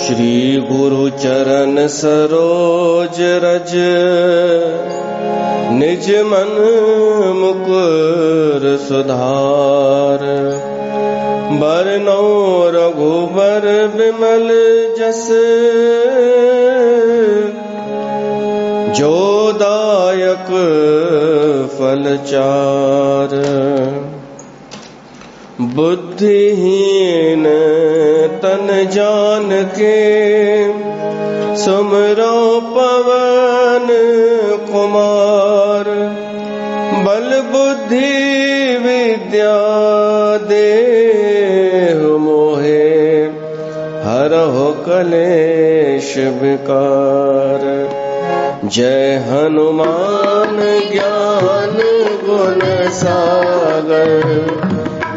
श्री गुरु चरण सरोज रज, निज मन मुकुर सुधार। बरनौ रघुबर विमल जस, जो दायक फल चार। बुद्धिहीन तन जान के, सुमरो पवन कुमार। बल बुद्धि विद्या देहु मोहे, हरहु कलेश विकार। जय हनुमान ज्ञान गुण सागर,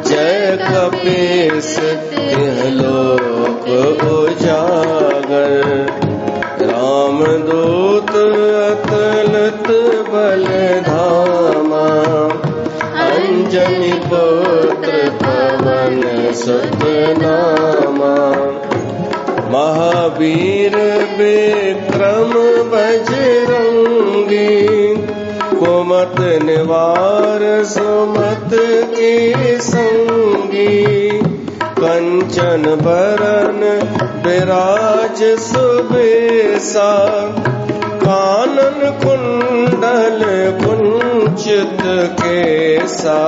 जय कपीस तिह लोक उजागर। रामदूत अतुलित बल धामा, अंजनी पुत्र पवन सुत नामा। महावीर विक्रम बजरंगी, कुमत निवार सुमत के संगी। कंचन बरन विराज सुबेसा, कानन कुंडल कुंचित केसा।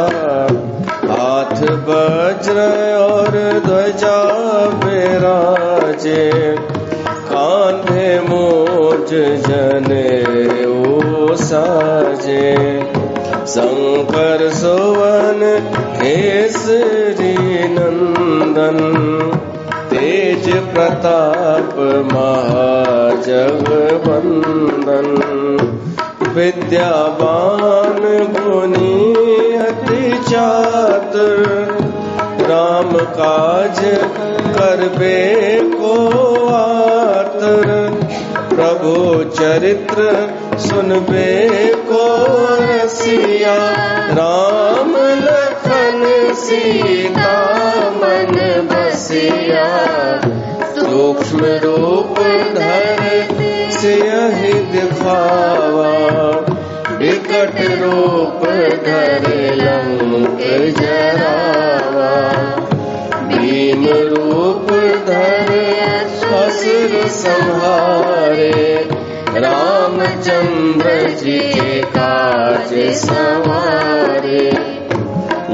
हाथ वज्र और ध्वजा विराजे, कांधे मूंज जनेऊ साजे। शंकर सुवन केसरी नंदन, तेज प्रताप महाजगवंदन। विद्यावान गुणी अति चातुर, राम काज करबे को आतुर। प्रभु चरित्र सुनबे को रसिया, राम लखन सीता मन बसिया। सूक्ष्म रूप धरि सियहि दिखावा, विकट रूप धरि लंक जरावा। भीम रूप धरि असुर संहारे, रामचंद्र जी के काज सवारे।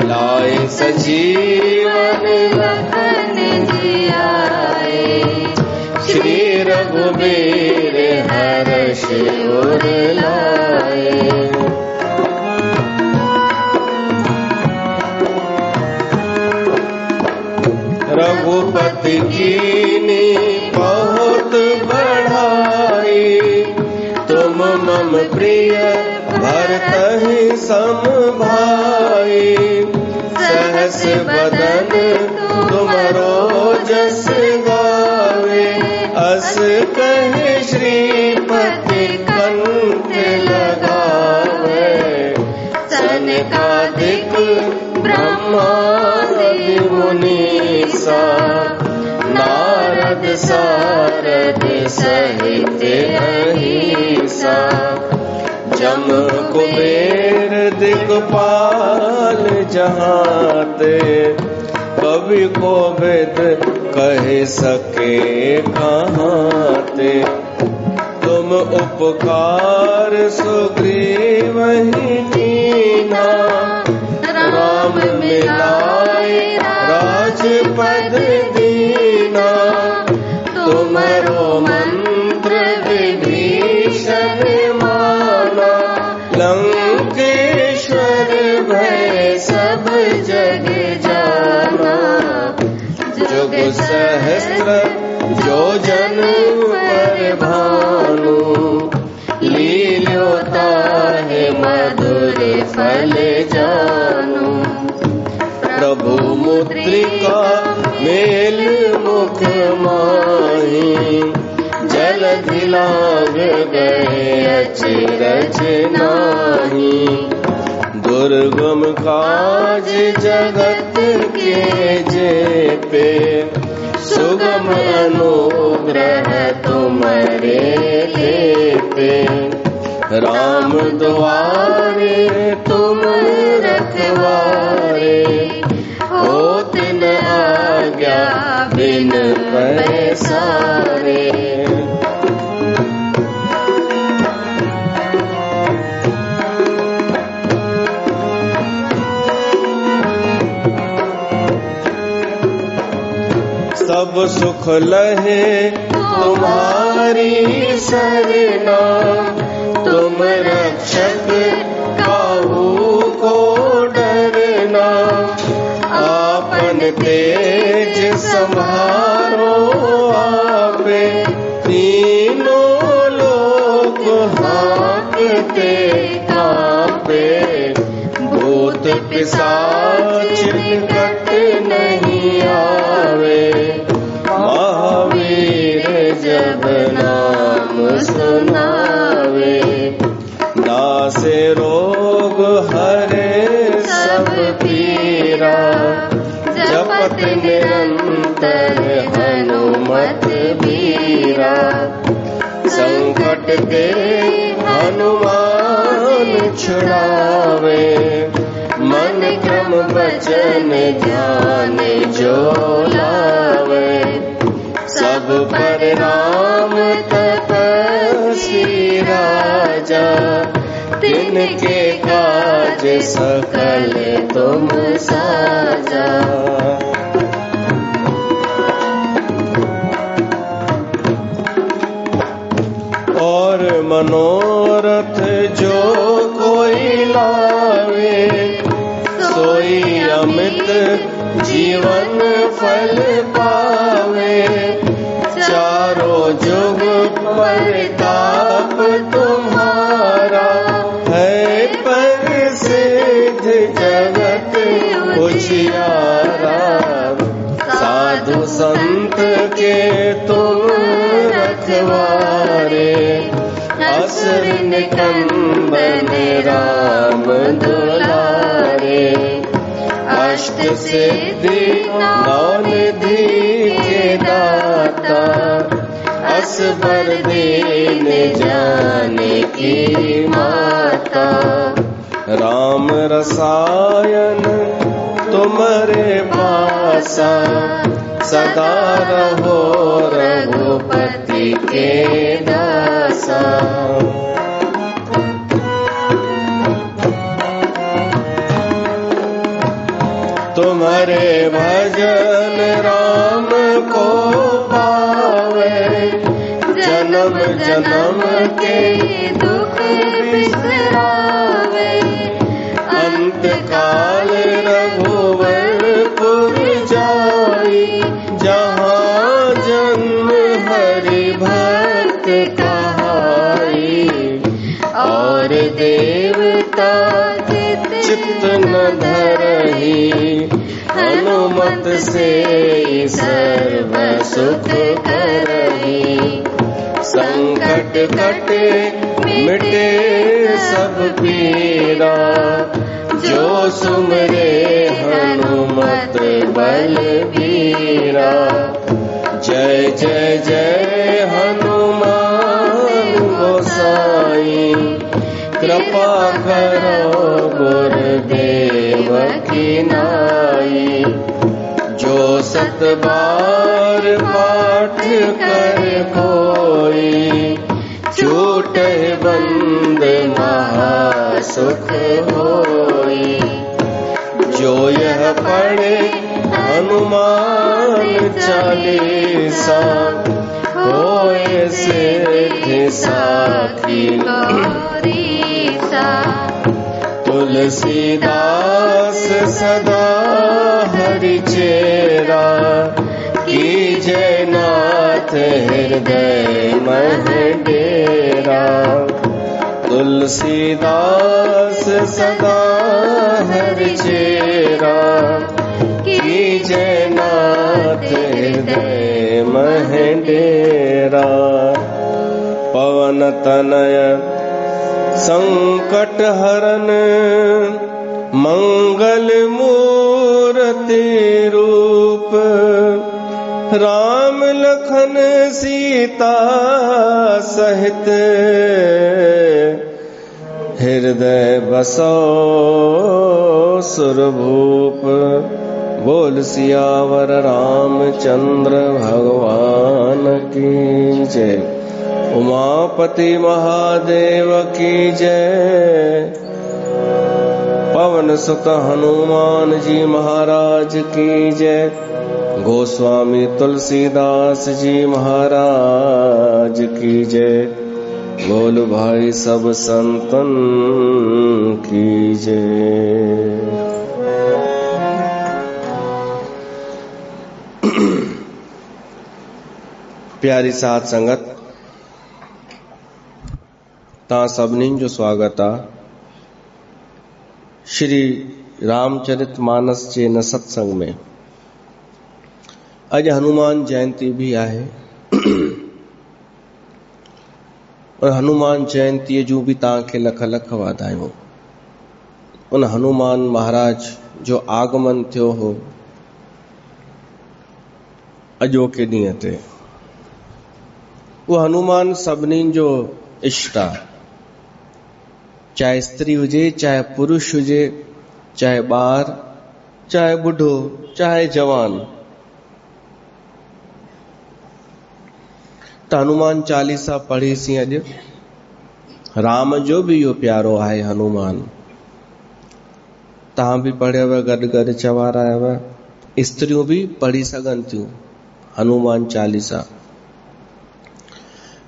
लाए सजीवन लखन जियाए, श्री रघुबीर हर्ष उर लाए। रघुपति कीन्ही बहुत बढ़ाई, तुम मम प्रिय भरतहि सम भाई। सहस बदन तुमरो जस गावे, अस कहि श्रीपति कंठ लगावे। सनकादिक ब्रह्मादि मुनीसा, नारद सारद सहित अहीसा। जम कुबेर दिक्पाल जहाते, कवि कोविद कह सके कहाते। तुम उपकार सुग्रीवहि कीन्हा, राम मिलाए राजपद दीना। तुमरो मंत्र विभीषण माना, लंकेश्वर भय सब जग जाना। जुग सहस्र जो जन पर भानु, लील्योता है मधुर फल जानू। प्रभु मुद्रिका मेल मुख माही, जलधि लाग गए अचरज नाही। दुर्गम काज जगत के जेपे, सुगम अनुग्रह तुम्हारे लेते। राम द्वारे तुम रखवारे, होत न आज्ञा बिन पैसारे। सब सुख लहे तुम्हारी सरना, तुम रक्षक काहू को डरना। आपन तेज संभारो आपे, तीनों लोग हाँकते कांपे। भूत पिशाच निकट नहीं आवे, महावीर जब नाम सुनावे। नासे रोग हरे सब पीरा, जपत निरंतर हनुमत बीरा। संकट के हनुमान छुड़ावे, मन क्रम वचन ध्यान जो लावे। सब पर राम तपस्वी राजा, तिनके काज सकल तुम साजा। और मनोरथ जो कोई लावे, सोई अमित जीवन फल पावे। चारों जुग परताप तुम्हारा, है प्रसिद्ध जगत उजियारा। साधु संत के तुम रखवारे, असुर निकंदन राम दुलारे। अष्ट सिद्धि नौ निधि के दाता, असबर दीन जानकी माता। राम रसायन तुम्हारे पासा, सदा रहो रघुपति के दासा। तुम्हारे भजन राम को पावे, जन्म जन्म के दुख बिसरावे। अंत काल रघुवरपुर जाई, जहाँ जन्म हरि भक्त कहाई। और देवता चित्त न धरही, हनुमत से सर्व सुख करही। संकट कटे मिटे सब पीरा, जो सुमरे हनुमत बलबीरा। जय जय जय हनुमान गोसाई, कृपा करो गुरुदेव की नाई। जो सत बार पाठ कर कोई, छूटे बंद महासुख होई। जो यह पढ़े हनुमान चालीसा, होए सिद्धि साखी गौरीसा। तुलसीदास सदा हरि चेरा, कीजय नाथ हृदय मह डेरा। तुलसीदास सदा हरि चेरा, कीजय नाथ हृदय मह डेरा। पवन तनय संकट हरन, मंगल मूर्ति रूप। राम लखन सीता सहित हृदय बसो सुरभूप। बोल सियावर रामचंद्र भगवान की जय। उमापति महादेव की जय। पवन सुत हनुमान जी महाराज की जय। गोस्वामी तुलसीदास जी महाराज की जय। बोल भाई सब संतन की जय। प्यारी साध संगत, ता सभिनी जो स्वागत आ श्री रामचरित मानस जे न सत्संग में। अज हनुमान जयंती भी आहे और हनुमान जयंती जूं भी तव्हांखे लख लख वाधायूं। उन हनुमान महाराज जो आगमन थियो हो अॼोके ॾींहं ते। वो हनुमान सभिनी जो इष्ट आहे, चाहे स्त्री हुजे, चाहे पुरुष हुजे, चाहे ॿार, चाहे बुढ़ो, चाहे जवान। त हनुमान चालीसा पढ़ीसीं अॼु। राम जो भी इहो प्यारो आहे हनुमान। तव्हां भी पढ़ियव, गॾु गॾु चवारायव। स्त्रियूं भी पढ़ी सघनि थियूं हनुमान चालीसा।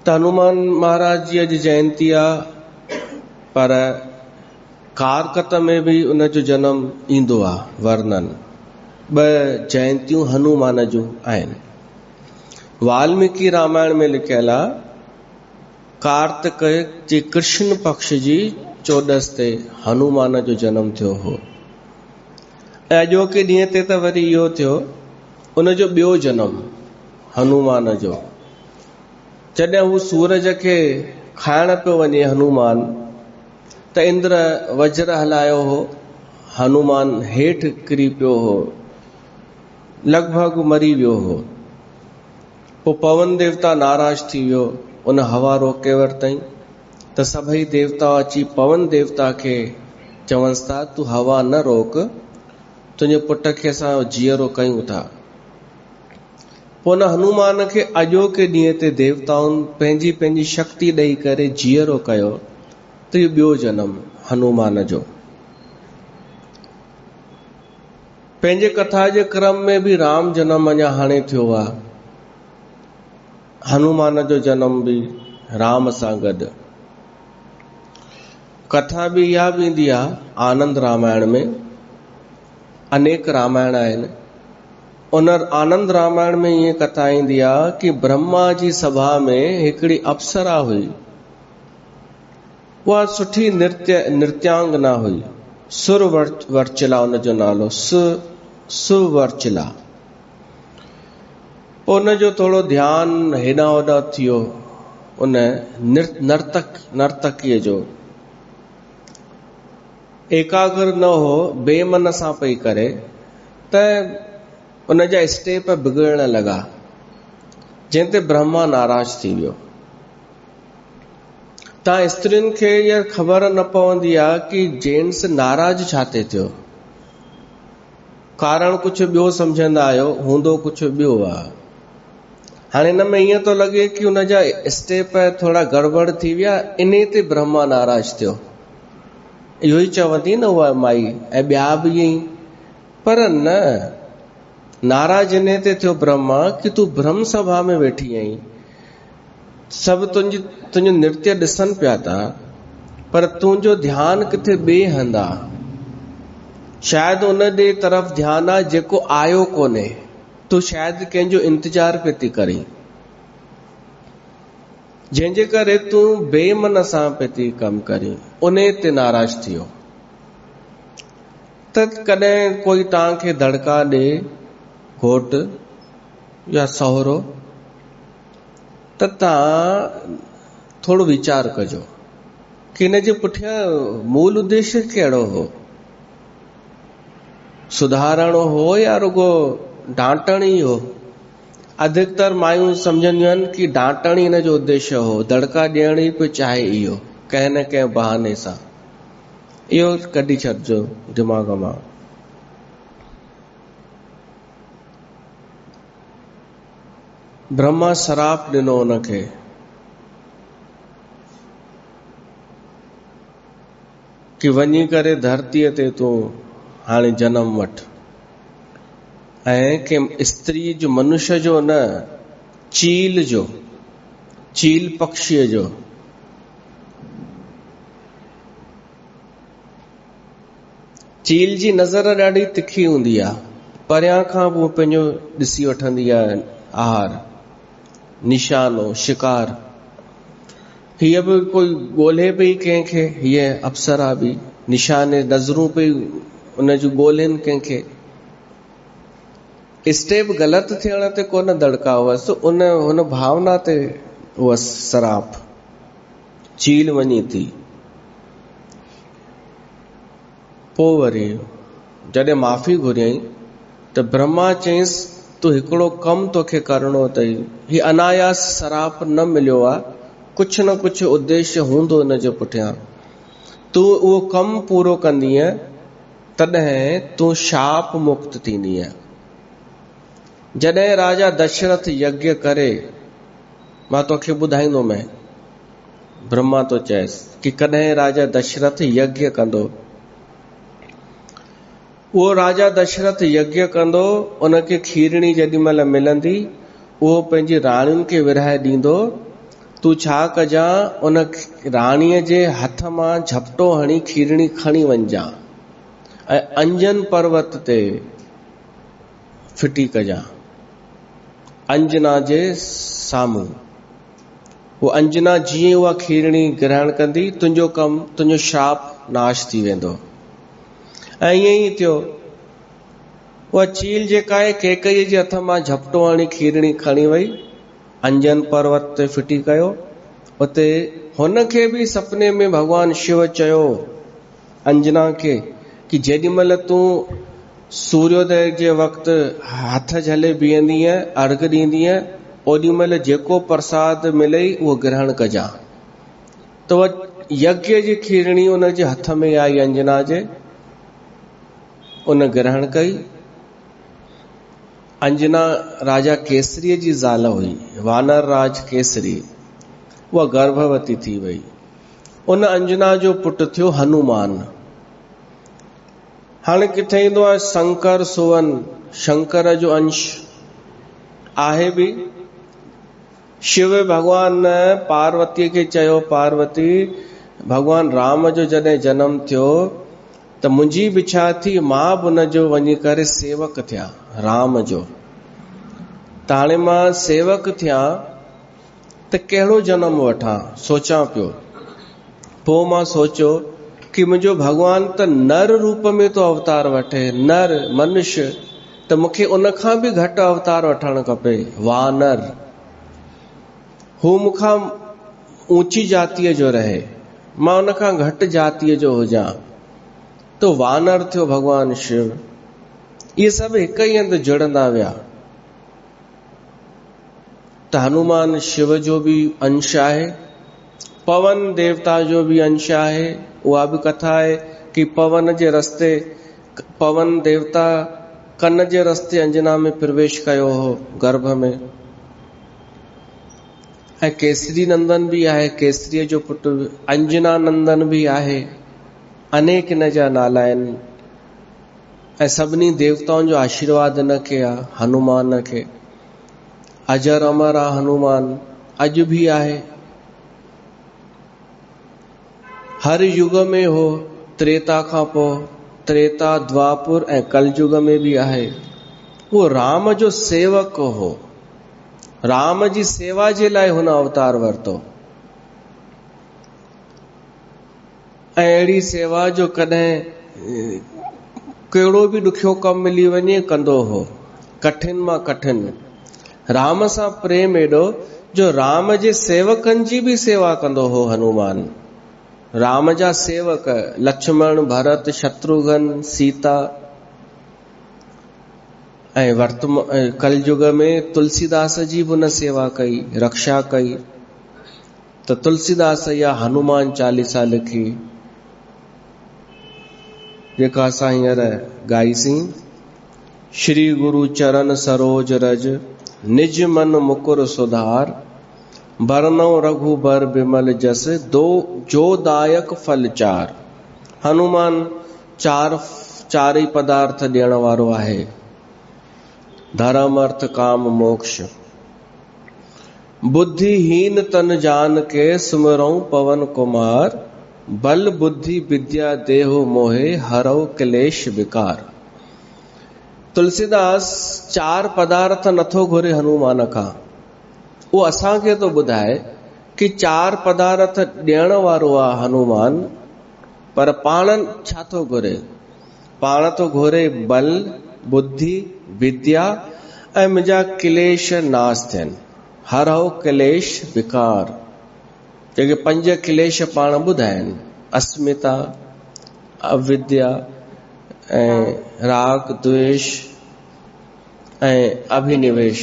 त हनुमान महाराज जी अॼु जयंती आहे, पर कारकत में भी उन जो जनम ईंदो आहे वर्णन। ॿ जयंतियूं हनुमान जूं आहिनि। वाल्मीकि रामायण में लिखियल आहे कार्तिक जे कृष्ण पक्ष जी 14 ते हनुमान जो जनम थियो हो। ऐं अॼोके ॾींहं ते त वरी इहो थियो उन जो ॿियो जनम हनुमान जो। जॾहिं हू सूरज खे खाइण पियो वञे हनुमान, त इंद्र वज्र हलायो हो, हनुमान हेठि किरी पियो हो, लॻभॻि मरी वियो हो। पोइ पवन देवता नाराज थी वियो, उन हवा रोके वरितई। त सभई देवता अची पवन देवता खे चवंसि था तूं हवा न रोक, तुंहिंजे पुट खे असां जीअरो कयूं था। पोइ उन हनुमान खे अॼोके ॾींहं ते देवताउनि पंहिंजी पंहिंजी शक्ति ॾेई करे जीअरो कयो। त इहो ॿियो जनम हनुमान जो। पंहिंजे कथा जे क्रम में भी राम जनम अञा हाणे थियो आहे। हनुमान जो जन्म भी राम सां गॾु। कथा भी इहा भी ईंदी आहे आनंद रामायण में। अनेक रामायण आहिनि। उन आनंद रामायण में ईअं कथा ईंदी आहे कि ब्रह्मा जी सभा में हिकिड़ी अप्सरा हुई। उहा सुठी नृत्यांगना हुई। सुरवर्चला उन जो नालो, सुवर्चला। उन जो थोड़ो ध्यान हेॾां होॾां थियो उन नर्तकीअ जो। एकाग्र न हो, बेमन सां पई करे, त उन जा स्टेप बिगड़ण लॻा, जंहिं ते ब्रह्मा नाराज थी वियो। तव्हां स्त्रियुनि खे इहा ख़बर न पवंदी आहे कि जेंट्स नाराज छाते थियो। कारण कुछ ॿियो सम्झंदा आहियो, हूंदो कुछ ॿियो आहे। हाणे हिन में ईअं थो लॻे कि उन जा स्टेप थोड़ा गड़बड़ थी विया, इन ते ब्रह्मा नाराज थियो। इहो ई चवंदी न उहा माई, ऐं ॿिया बि ईअं ई। पर न, नाराज इन ते थियो ब्रह्मा कि तूं ब्रह्म सभा में वेठी आहीं, सभु तुंहिंजो नृत्य ॾिसनि पिया था, पर तुंहिंजो ध्यानु किथे ॿिए हंधि आहे। शायदि उन ॾे तरफ़ ध्यानु आहे जेको आयो कोन्हे। तूं शायदि कंहिंजो इंतजार पे थी करीं, जंहिंजे करे तूं बेमन सां पे थी कमु करीं। उन ते नाराज थियो। त कॾहिं कोई तव्हांखे धड़का ॾे, घोट या सहुरो, त तव्हां थोड़ो वीचार कजो कि हिन जे पुठियां मूल उद्देश्य कहिड़ो हो। सुधारणो हो या रुगो डांटण ई हो। अधिकतर मायूं सम्झंदियूं आहिनि कि डांटण ई हिन जो उद्देश्य हो, दड़का ॾियण ई पियो चाहे इहो कंहिं न कंहिं बहाने सां। इहो कढी छॾिजो दिमाग़ मां। ब्रह्मा श्राप ॾिनो हुनखे कि वञी करे धरतीअ ते तूं हाणे जनम वठ, ऐं कि स्त्री जो, मनुष्य जो न, चील जो, चील पक्षीअ जो। चील जी नज़र ॾाढी तिखी हूंदी आहे, परियां खां पोइ पंहिंजो ॾिसी वठंदी आहे आहार, निशानो, शिकार। हीअ बि कोई ॻोल्हे पई कंहिंखे, हीअ अप्सरा बि निशाने नज़रूं पई उन जूं ॻोल्हनि कंहिंखे। स्टेप ग़लति थियण ते कोन दड़का हुअसि, उन भावना ते हुअसि सराप। चील वञी थी। पोइ वरी जॾहिं माफ़ी घुरियईं त ब्रह्मा चयईंसि तूं हिकिड़ो कमु तोखे करणो अथई। हीउ अनायास सराप न मिलियो आहे, कुझु न कुझु उद्देश्य हूंदो हिन जे पुठियां। तूं उहो कमु पूरो कंदीअ तॾहिं तूं शाप मुक्त थींदीअ। जॾहिं राजा दशरथ यज्ञ करे, मां तोखे ॿुधाईंदोमांइ, ब्रह्मा तो चएसि कि कॾहिं राजा दशरथ यज्ञ कंदो। उहो राजा दशरथ यज्ञ कंदो, उनखे खीरणी जेॾी महिल मिलंदी उहो पंहिंजी राणियुनि खे विरहाए ॾींदो। तूं छा कजां, उन राणीअ जे हथ मां झपटो हणी खीरणी खणी वञजां ऐं अंजन पर्वत ते फिटी कजां, अंजना जे साम्हूं। वो अंजना जीअं उहा खीरणी ग्रहण कंदी, तुंहिंजो कमु, तुंहिंजो श्राप नाश थी वेंदो। ऐं ईअं ई थियो। उहा चील जेका आहे कैकईअ जे हथ मां झपटो हणी खीरणी खणी वई, अंजन पर्वत ते फिटी कयो। उते हुनखे बि सपने में भगवान शिव चयो अंजना खे कि जेॾी महिल तूं सूर्योदय जे वक़्तु हथ झले बीहंदीअ, अर्घ ॾींदीअ, ओॾी महिल जेको प्रसाद मिलई उहो ग्रहण कजां। त उहा यज्ञ जी खीरणी उन जे हथ में आई अंजना जे, उन ग्रहण कई। अंजना राजा केसरीअ जी ज़ाल हुई, वानर राज केसरी। उहा गर्भवती थी वई। उन अंजना जो पुटु थियो हनुमान। हाणे किथे ईंदो आहे शंकर सुवन, शंकर जो अंश आहे बि। शिव भगवान पार्वतीअ खे चयो, पार्वती भगवान राम जो जॾहिं जनम थियो त मुंहिंजी बि इच्छा थी मां बि उन जो वञी करे सेवक थियां, राम जो। त हाणे मां सेवक थियां त कहिड़ो जनम वठां, सोचां पियो। पोइ मां सोचियो कि मुंहिंजो भगवान त नर रूप में तो अवतार वठे, नर मनुष्य, त मूंखे उन खां बि घटि अवतार वठणु खपे, वानर। हू मूंखां ऊंची जातीअ जो रहे, मां उन खां घटि जातीअ जो हुजां। तो वानर थियो भगवान शिव। इहे सभु हिक ई हंधि जुड़ंदा विया। त हनुमान शिव जो भी अंश आहे, पवन देवता जो भी अंश आहे। उहा भी कथा आहे कि पवन जे रस्ते, पवन देवता कन जे रस्ते अंजना में प्रवेश कयो हो गर्भ में। ऐं केसरी नंदन भी आहे, केसरीअ जो पुटु अंजना नंदन भी आहे। अनेक इन जा नाला आहिनि। ऐं सभिनी देवताउनि जो आशीर्वाद न के आहे, हनुमान खे। अजर अमर आहे हनुमान, अॼु भी आहे। हर युग में हो, त्रेता खां पोइ, त्रेता, द्वापुर ऐं कलयुग में भी आहे। वो राम जो सेवक हो, राम जी सेवा जे लाइ हुन अवतार वरितो। ऐं अहिड़ी सेवा जो कॾहिं कहिड़ो भी ॾुखियो कमु मिली वञे कंदो हो, कठिन मां कठिन। राम सां प्रेम एॾो जो राम जे सेवकनि जी भी सेवा कंदो हो हनुमान। राम जा सेवक लक्ष्मण, भरत, शत्रुघ्न, सीता ऐं वर्तमान कलयुग में तुलसीदास जी बि उन सेवा कई, रक्षा कई। त तुलसीदास या हनुमान चालीसा लिखी, जेका असां हींअर ॻाईसीं। श्री गुरु चरण सरोज रज, निज मन मुकुर सुधार, बरनौ रघुबर बिमल जस, दो जो दायक फल चार। हनुमान चार ही पदार्थ ॾियण वारो आहे, धर्म अर्थ काम मोक्ष। बुद्धिहीन तन जान के, सुमिरऊं पवन कुमार, बल बुद्धि विद्या देहु मोहे, हरऊ क्लेश विकार। तुलसीदास चार पदार्थ नथो घुरे हनुमान खां, वो असांखे तो ॿुधाए कि चार पदार्थ ॾियण वारो आहे हनुमान, पर पाण छा थो घुरे? पाण तो घुरे बल, बुद्धि, विद्या ऐं मुंहिंजा क्लेश नाश थियनि। हरऊ क्लेश विकार, जेके 5 क्लेश पाण ॿुधाइनि, अस्मिता, अविद्या ऐं राग द्वेष ऐं अभिनिवेश,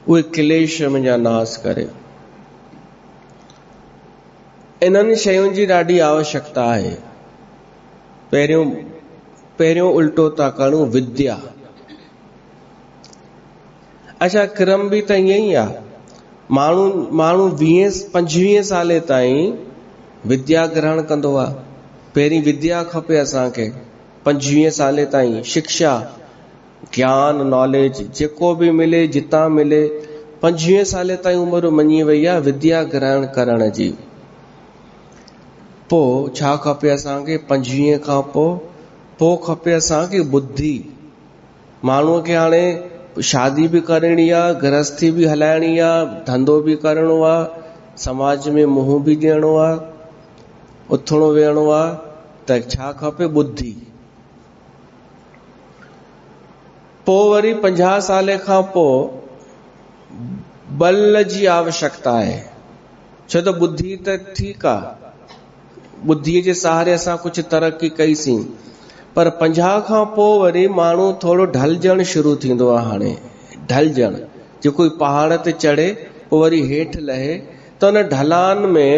उहे क्लेश मुंहिंजा नाश करे। इन्हनि शयुनि जी ॾाढी आवश्यकता आहे। पहिरियों उल्टो था करूं, विद्या। अच्छा, क्रम बि त ईअं ई आहे। माण्हू 20-25 साले ताईं विद्या ग्रहण कंदो आहे। पहिरीं विद्या खपे असांखे, 25 साले ताईं शिक्षा, ज्ञान, नॉलेज जेको बि मिले, जितां मिले, 25 साले ताईं उमिरि मञी वई आहे विद्या ग्रहण करण जी। पोइ छा खपे असांखे? 25 खां पोइ खपे असांखे बुद्धि। माण्हूअ खे हाणे शादी भी करणी आहे, गृहस्थी भी हलाइणी आहे, धंधो भी करणो आहे, समाज में मुंहुं भी ॾियणो आहे, उथणो वेहणो आहे, त छा खपे? बुद्धि। पोइ वरी 50 साले खां पोइ बल जी आवश्यकता आहे। छो त बुद्धि त ठीकु आहे, बुद्धीअ जे सहारे असां कुझु तरक़ी कईसीं, पर 50 खां पोइ वरी माण्हू थोरो ढलजण शुरू थींदो आहे। हाणे ढलजण, जो कोई पहाड़ ते चढ़े पोइ वरी हेठि लहे, त उन ढलान में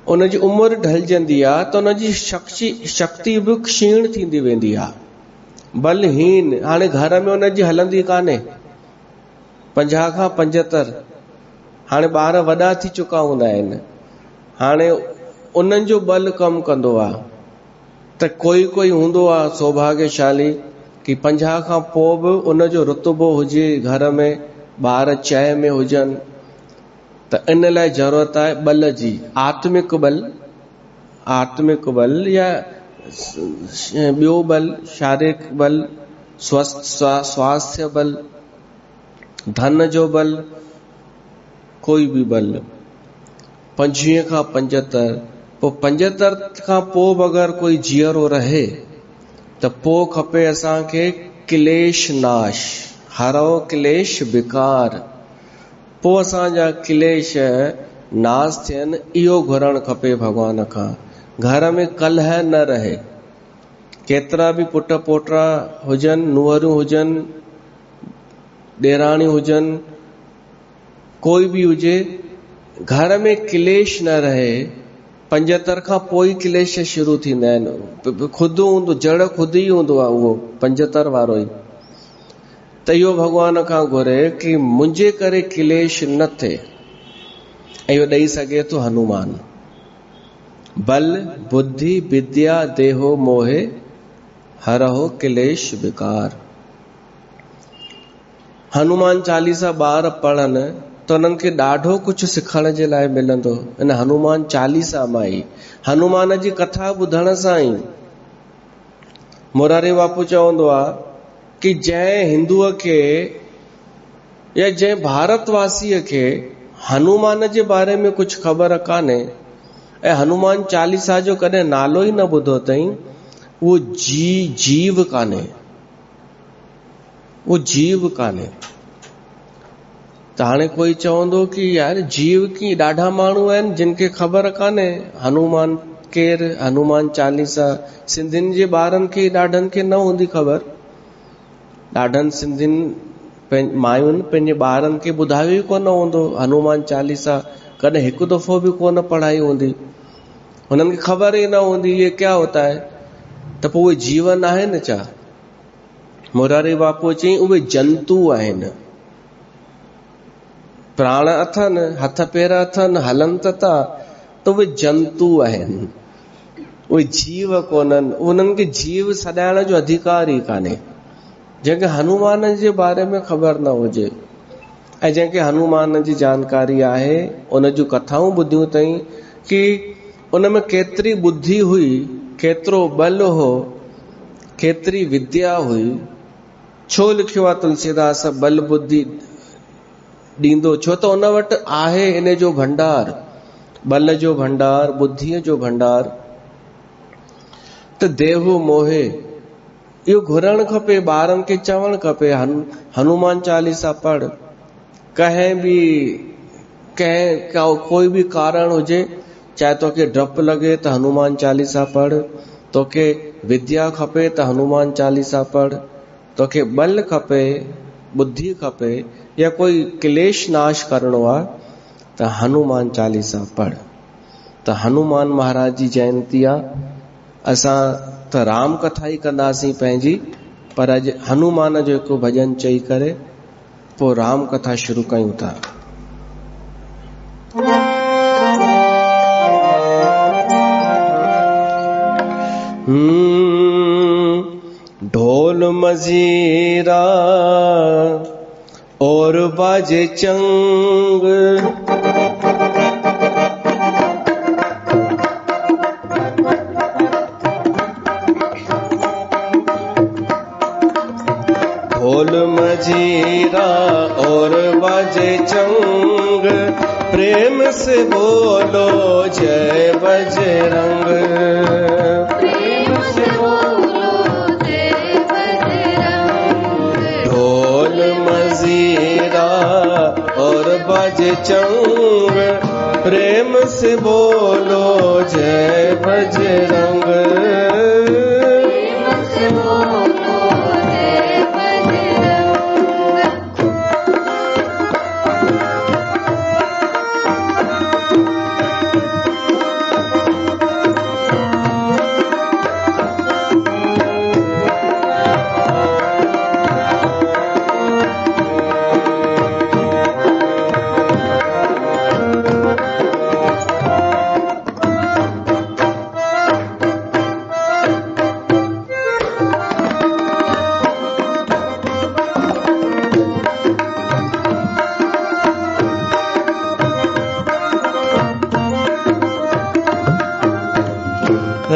उनजी उमिरि ढलजंदी आहे, त उनजी शक्ति बि क्षीण थींदी वेंदी आहे। बलहीन, हाणे घर में उनजी हलंदी कान्हे। 50 खां 75 हाणे ॿार वॾा थी चुका हूंदा आहिनि, हाणे उन्हनि जो बल कमु कंदो आहे। त कोई हूंदो आहे सौभाग्यशाली कि 50 खां पोइ बि उनजो रुतबो हुजे घर में, ॿार चय में हुजनि। त इन लाइ ज़रूरत आहे बल जी, आत्मिक बल या ॿियो बल, शारीरिक बल, स्वास्थ्य बल, धन जो बल, कोई भी बल। 25 खां 75, पोइ 75 खां पोइ बि अगरि कोई जीअरो रहे त पोइ खपे असांखे क्लेश नाश, हरो क्लेश विकार। पोइ असांजा क्लेश नाश थियनि, इहो घुरणु खपे भॻवान खां। घर में कलह न रहे। केतिरा बि पुट पोटा हुजनि, नुंहरूं हुजनि, ॾेराणियूं हुजनि, कोई बि हुजे, घर में क्लेश न रहे। 75 खां पोइ क्लेश शुरू थींदा आहिनि। खुद हूंदो, जड़ खुद ई हूंदो आहे उहो 75 वारो ई। त इहो भॻवान खां घुरे कि मुंहिंजे करे क्लेश न थिए। ऐं इहो ॾेई सघे थो हनुमान। बल बुद्धि विद्या देहो मोहे, हरहो क्लेश विकार। हनुमान चालीसा ॿार पढ़नि त उन्हनि खे ॾाढो कुझु सिखण जे लाइ मिलंदो। इन हनुमान चालीसा मां ई, हनुमान जी कथा ॿुधण सां ई। मुरारी बापू चवंदो आहे कि जंहिं हिंदूअ खे या जंहिं भारतवासीअ खे हनुमान जे बारे में कुझु ख़बर कान्हे ऐं हनुमान चालीसा जो कॾहिं नालो ई न ॿुधो अथई, उहो जीव कान्हे, वो जीव कान्हे। त हाणे कोई चवंदो कि यार जीव की ॾाढा माण्हू आहिनि जिन खे ख़बर कान्हे हनुमान केर हनुमान चालीसा सिंधियुनि जे ॿारनि खे ॾाढनि खे न हूंदी ख़बर। ॾाढनि सिंधियुनि मायुनि पंहिंजे ॿारनि खे ॿुधायो ई कोन हूंदो हनुमान चालीसा, कॾहिं हिकु दफ़ो बि कोन पढ़ाई हूंदी, हुननि खे ख़बर ई न हूंदी ये क्या होता है। त पोइ उहे जीवन आहिनि छा? मुरारी बापू चई उहे जंतु आहिनि। प्राण अथनि, हथ पेर अथनि, हलनि त था, त उहे जंतु आहिनि, उहे जीव कोन्हनि। उन्हनि खे जीव सॾाइण जो अधिकार ई कान्हे। जंहिंखे हनुमान जे बारे में ख़बर न हुजे ऐं जंहिंखे हनुमान जी जानकारी आहे, उन जूं कथाऊं ॿुधियूं अथई कि उन में केतिरी बुद्धि हुई, केतिरो बल हो, केतिरी विद्या हुई। छो लिखियो आहे तुलसीदास बल बुद्धि ॾींदो? छो त उन वटि आहे इन जो भंडार, बल जो भंडार, बुद्धीअ जो भंडार। त देहु मोहे इहो घुरणु खपे, ॿारनि खे चवणु खपे हनुमान चालीसा पढ़। कोई बि कारण हुजे, चाहे तोखे डपु लॻे त हनुमान चालीसा पढ़, तोखे विद्या खपे त हनुमान चालीसा पढ़, तोखे बल खपे, बुद्धि खपे, या कोई क्लेश नाश करणो आहे त हनुमान चालीसा पढ़। त हनुमान महाराज जी जयंती आहे। असां त राम कथा ई कंदासीं पंहिंजी, पर अॼु हनुमान जो हिकु भॼन चई करे पोइ राम कथा शुरू कयूं था। ढोल मजीरा और बाजे चंग, ढोल मजीरा और बाजे चंग, प्रेम से बोलो जय बजरंग, प्रेम से बोलो जय बजरंग। ढोल मजीरा और बाजे चंग, प्रेम से बोलो जय बजरंग, प्रेम से बोलो जय बजरंग।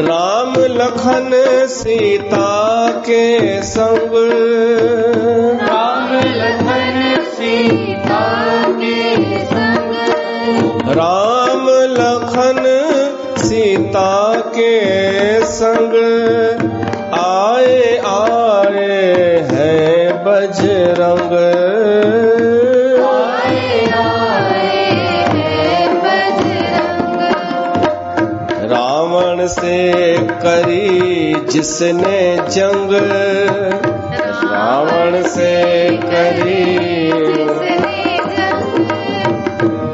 राम लखन सीता के संग, राम लखन सीता के संग, राम लखन सीता के संग, आए आए हैं बजरंग, आए आए हैं बजरंग। रावण से करी जिसने जंग, रावण से करी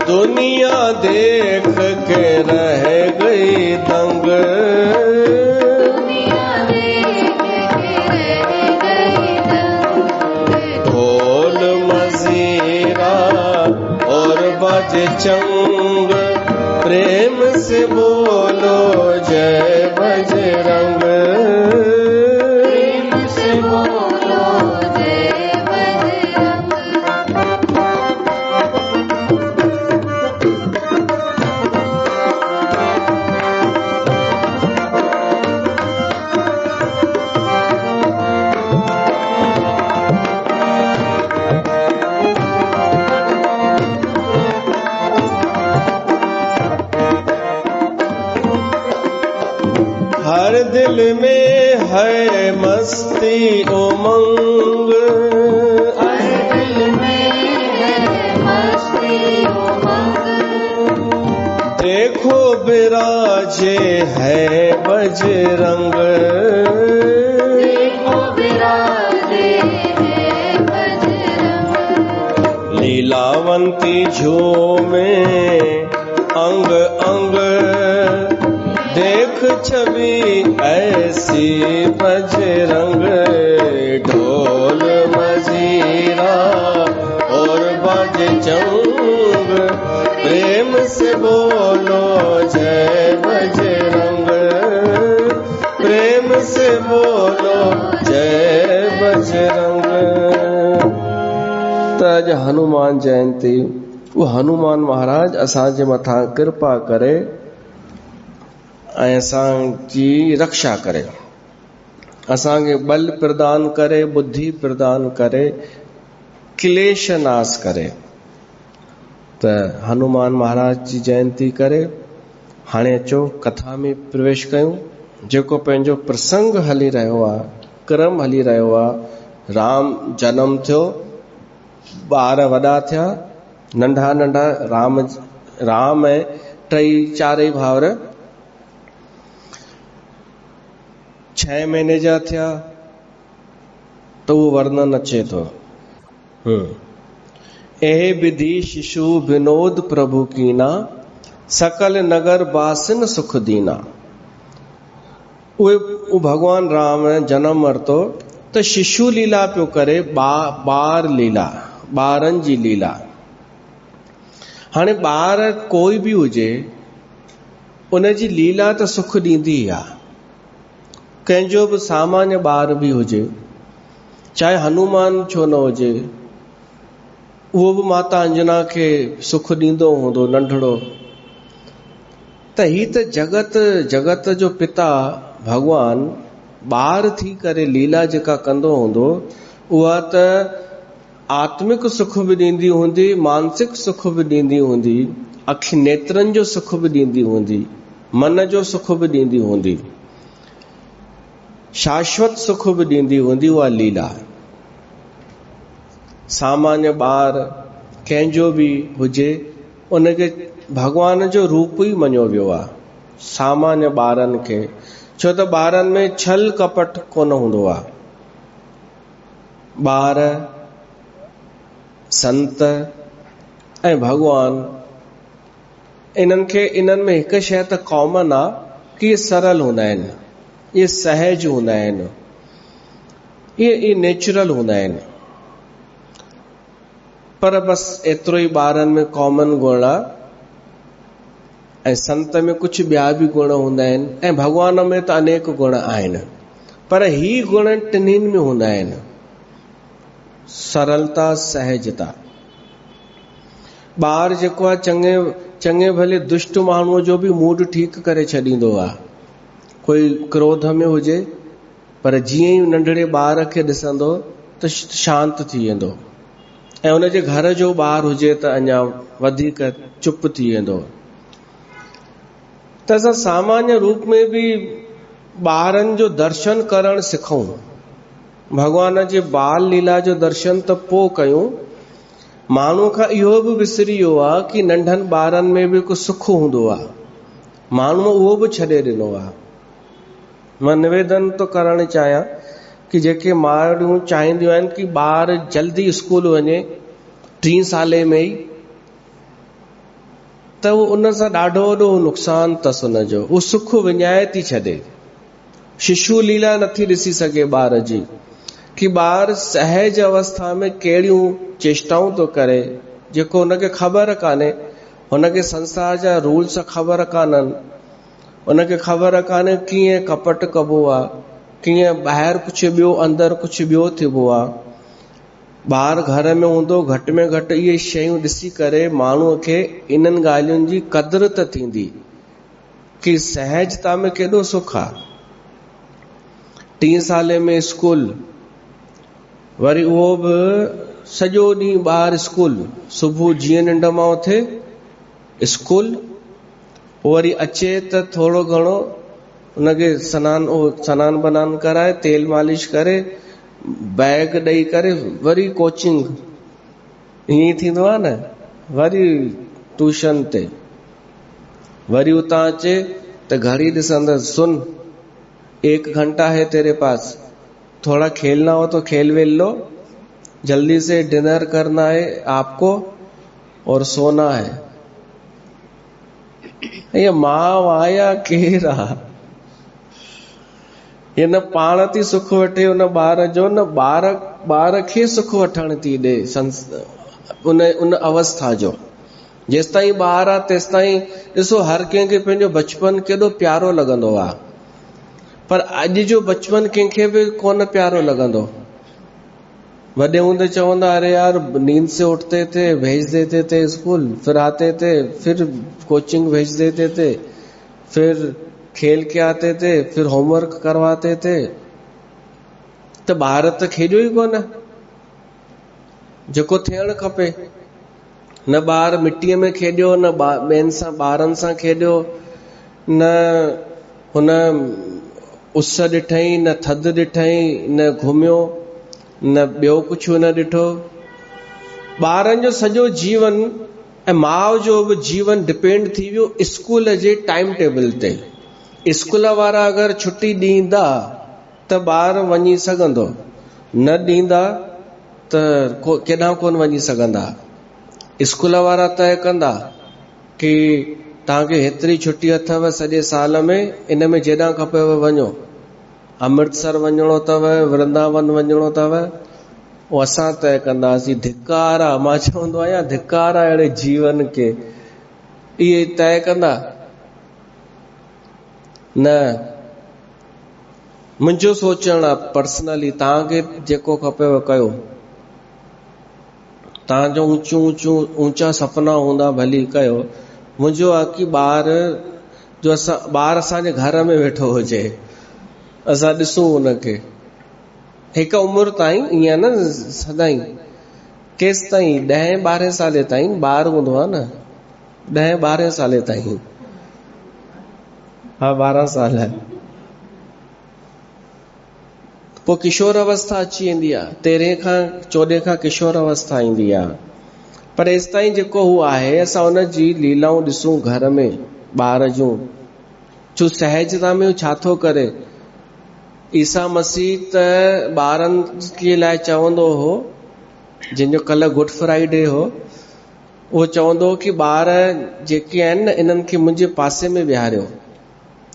दुनिया देख के रह गई दंग, दुनिया देख के रह गई दंग। ढोल मजीरा और बाजे चंग, प्रेम से बोलो जय बजरंग, प्रेम से बोलो जय बजरंग। हर दिल में है मस्ती उमंग, हर दिल में है मस्ती उमंग। देखो विराजे है बजरंग, देखो विराजे है बजरंग। लीलावंती झूमे अंग अंग, देख छवि ऐसी बजरंग। ढोल मजीरा और बाजे चंग, प्रेम से बोलो जय बजरंग, प्रेम से बोलो जय बजरंग। त अॼु हनुमान जयंती, वो हनुमान महाराज असांजे मथां कृपा करे ऐं असांजी रक्षा करे, असांखे बल प्रदान करे, बुद्धि प्रदान करे, क्लेश नाश करे। त हनुमान महाराज जी जयंती करे हाणे अचो कथा में प्रवेश कयूं। जेको पंहिंजो प्रसंग हली रहियो आहे, क्रम हली रहियो आहे। राम जनम थियो, ॿार वॾा थिया, नंढा नंढा राम ऐं टई चारई भाउर 6 महीने जा थिया, त उहो वर्णन अचे थो। ए विधि शिशु विनोद प्रभु कीना, सकल नगर बासिन सुख दीना। उहे भगवान राम जनम वरितो त शिशु लीला पियो करे, ॿार लीला, ॿारनि जी लीला। हाणे ॿार कोई बि हुजे, उनजी लीला त सुख ॾींदी आहे। कंहिंजो बि सामान्य ॿार बि हुजे, चाहे हनुमान छो न हुजे, उहो बि माता अंजना खे सुख ॾींदो हूंदो नंढड़ो। त ही त जगत जो पिता भगवान ॿार थी करे लीला जेका कंदो हूंदो, उहा त आत्मिक सुख बि ॾींदी हूंदी, मानसिक सुख बि ॾींदी हूंदी, अखि नेत्रनि जो सुख बि ॾींदी हूंदी, मन जो सुख बि ॾींदी हूंदी, शाश्वत सुख बि ॾींदी हूंदी उहा लीला। सामान्य ॿार कंहिंजो बि हुजे, उनखे भगवान जो रूप ई मञियो वियो आहे, सामान्य ॿारनि खे। छो त ॿारनि में छल कपट कोन हूंदो आहे। ॿार, संत ऐं भगवान, इन्हनि में हिकु शइ त कॉमन आहे कि इहे सरल हूंदा आहिनि, इहे सहज हूंदा आहिनि, इहे नेचुरल हूंदा आहिनि। पर बसि एतिरो ई ॿारनि में कॉमन गुण आहे, ऐं संत में कुझु ॿिया बि गुण हूंदा आहिनि, ऐं भगवान में त अनेक गुण आहिनि। पर ही गुण टिन्हिनि में हूंदा आहिनि, सरलता, सहजता। ॿार जेको आहे चङे भले दुष्ट माण्हूअ जो बि मूड ठीकु करे छॾींदो आहे। कोई क्रोध में हुजे, पर जीअं ई नंढड़े ॿार खे ॾिसंदो त शांत थी वेंदो, ऐं उनजे घर जो ॿार हुजे त अञा वधीक चुप थी वेंदो। त असां सामान्य रूप में बि ॿारनि जो दर्शन करणु सिखूं। भगवान जे बाल लीला जो दर्शन त पोइ कयूं। माण्हू खां इहो बि विसरी वियो आहे कि नंढनि ॿारनि में बि कुझु सुख हूंदो आहे, माण्हू उहो बि छॾे ॾिनो आहे। मां निवेदन तो करणु चाहियां कि जेके माण्हू चाहींदियूं आहिनि कि ॿार जल्दी स्कूल वञे 3 साले में ई, त उन सां ॾाढो वॾो नुक़सान अथसि हुनजो। उहो सुख विञाए थी छॾे, शिशु लीला नथी ॾिसी सघे ॿार जी, कि ॿार सहज अवस्था में कहिड़ियूं चेष्टाऊं थो करे, जेको हुनखे ख़बर कान्हे। हुनखे संसार जा रूल्स ख़बर कान्हनि, हुनखे ख़बर कान्हे कीअं कपट कबो आहे, कीअं ॿाहिरि कुझु ॿियो, अंदरि कुझु ॿियो थिबो आहे। ॿार घर में हूंदो, घटि में घटि इहे शयूं ॾिसी करे माण्हूअ खे इन्हनि ॻाल्हियुनि जी क़दुरु त थींदी कि सहजता में केॾो सुख आहे। 3 साले में स्कूल, वरी उहो बि सॼो ॾींहुं ॿार स्कूल, सुबुह जीअं निंड मां उथे स्कूल, वरी अचे त थोरो घणो हुनखे सनान बनान कराए, तेल मालिश करे, बैग ॾेई करे वरी कोचिंग, ईअं थींदो आहे न, वरी ट्यूशन ते। वरी उतां अचे त घड़ी ॾिसंदसि, सुन 1 घंटा है तेरे पास, थोड़ा खेलना हो तो खेल वेल लो, जल्दी से डिनर करना है आपको और सोना है। ये मां आया केर आ? ये न पाण थी सुख वठे उन ॿार जो, न ॿार खे सुख वठण थी ॾे उन अवस्था जो। जेसि ताईं ॿार आहे तेसि ताईं ॾिसो हर कंहिंखे पंहिंजो बचपन केॾो प्यारो लॻंदो आहे, पर अॼु जो बचपन कंहिंखे बि कोन प्यारो लॻंदो। वॾे हूंदे चवंदा अरे यार नींद से उठते थे, भेज देते थे स्कूल, फिर आते थे, फिर कोचिंग भेज देते थे, फिर खेल के आते थे, फिर होमवर्क करवाते थे। त ॿार त खेॾियो ई कोन जेको थियणु खपे। न ॿार मिटीअ में खेॾियो, न ॿियनि सां ॿारनि सां खेॾियो, न हुन उस ॾिठई, न थधि ॾिठई, न घुमियो, न ॿियो कुझु न ॾिठो। ॿारनि जो सॼो जीवन ऐं माउ जो बि जीवन डिपेंड थी वियो स्कूल जे टाइम टेबल ते। स्कूल वारा अगरि छुटी ॾींदा त ॿार वञी सघंदो, न ॾींदा त केॾांहुं कोन वञी सघंदा। स्कूल वारा तय कंदा कि तव्हांखे हेतिरी छुटी अथव सॼे साल में, इन में जेॾां खपेव वञो, अमृतसर वञिणो अथव, वृंदावन वञिणो अथव, उहो असां तय कंदासीं। धिकार आहे, मां चवंदो आहियां धिकार आहे अहिड़े जीवन खे। इहे तय कंदा न। मुंहिंजो सोचणु आहे पर्सनली, तव्हांखे जेको खपेव कयो, तव्हांजो ऊंचा सपना हूंदा भली कयो। मुंहिंजो आहे कि ॿार असांजे घर में वेठो हुजे, असां ॾिसूं हुनखे हिकु उमिरि ताईं, ईअं न सदाईं, केसि ताईं 10-12 साले ताईं ॿार हूंदो आहे न, 10-12 साले ताईं, हा 12 साल पोइ किशोर अवस्था अची वेंदी आहे, 13-14 खां किशोर अवस्था ईंदी आहे। पर एसि ताईं जेको हू आहे, असां हुन जी लीलाऊं ॾिसूं घर में ॿार जूं, छो सहजता में छा थो करे। ईसा मसीह त ॿारनि के लाइ चवंदो हो, जंहिंजो कल्ह गुड फ्राइडे हो, उहो चवंदो कि ॿार जेके आहिनि न, इन्हनि खे मुंहिंजे पासे में विहारियो,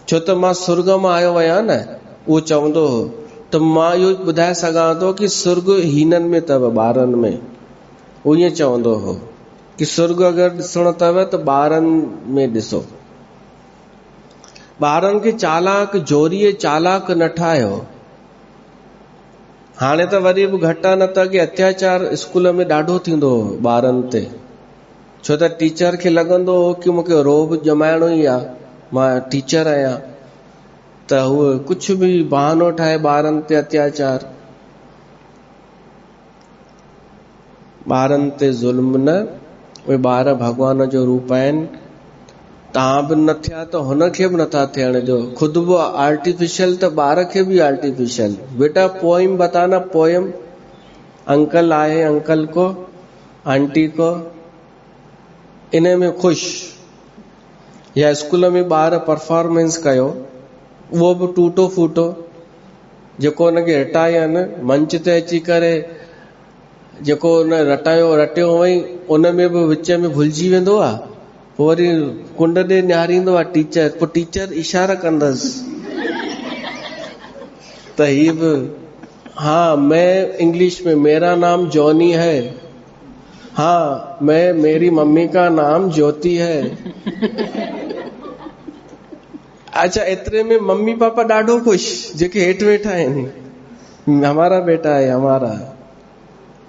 छो त मां सुर्ग मां आयो आहियां न। उहो चवंदो हो त मां इहो ॿुधाए सघां थो कि सुर्ग हिननि में अथव, ॿारनि में। उहो ईअं चवंदो हो कि सुर्ग अगरि ॾिसणो अथव त ॿारनि में ॾिसो। ॿारनि खे चालाक, जोरीअ चालाक न ठाहियो। हाणे त वरी बि घटि आहे, न त कि अत्याचार स्कूल में ॾाढो थींदो हो ॿारनि ते, छो त टीचर खे लॻंदो हो कि मूंखे रोब ॼमाइणो ई आहे, मां टीचर आहियां, त उहो कुझु बि बहानो ठाहे ॿारनि ते अत्याचार। ॿारनि ते ज़ुल्म न, उहे ॿार भॻवान जो रूप आहिनि। तव्हां बि न थिया त हुनखे बि नथा थियण जो। खुद बि आर्टिफिशियल त ॿार खे बि आर्टिफिशियल। बेटा पोइम बताना, पोइम। अंकल आए अंकल को, आंटी को, इन में ख़ुशि। या स्कूल में ॿार परफॉर्मेंस कयो, उहो बि टूटो फूटो, जेको हुनखे हटायनि मंच ते अची करे, जेको हुन रटियो हुअई, उन में बि विच में भुलिजी वेंदो आहे, पोइ वरी कुंड ॾे निहारींदो आहे टीचर, पोइ टीचर इशारा कंदसि त हीअ बि, हाँ मैं इंग्लिश में, मेरा नाम जॉनी है, हाँ मेरी मम्मी का नाम ज्योति है। अच्छा, एतिरे में मम्मी पापा ॾाढो ख़ुशि, जेके हेठि वेठा आहिनि, हमारा बेटा है, हमारा।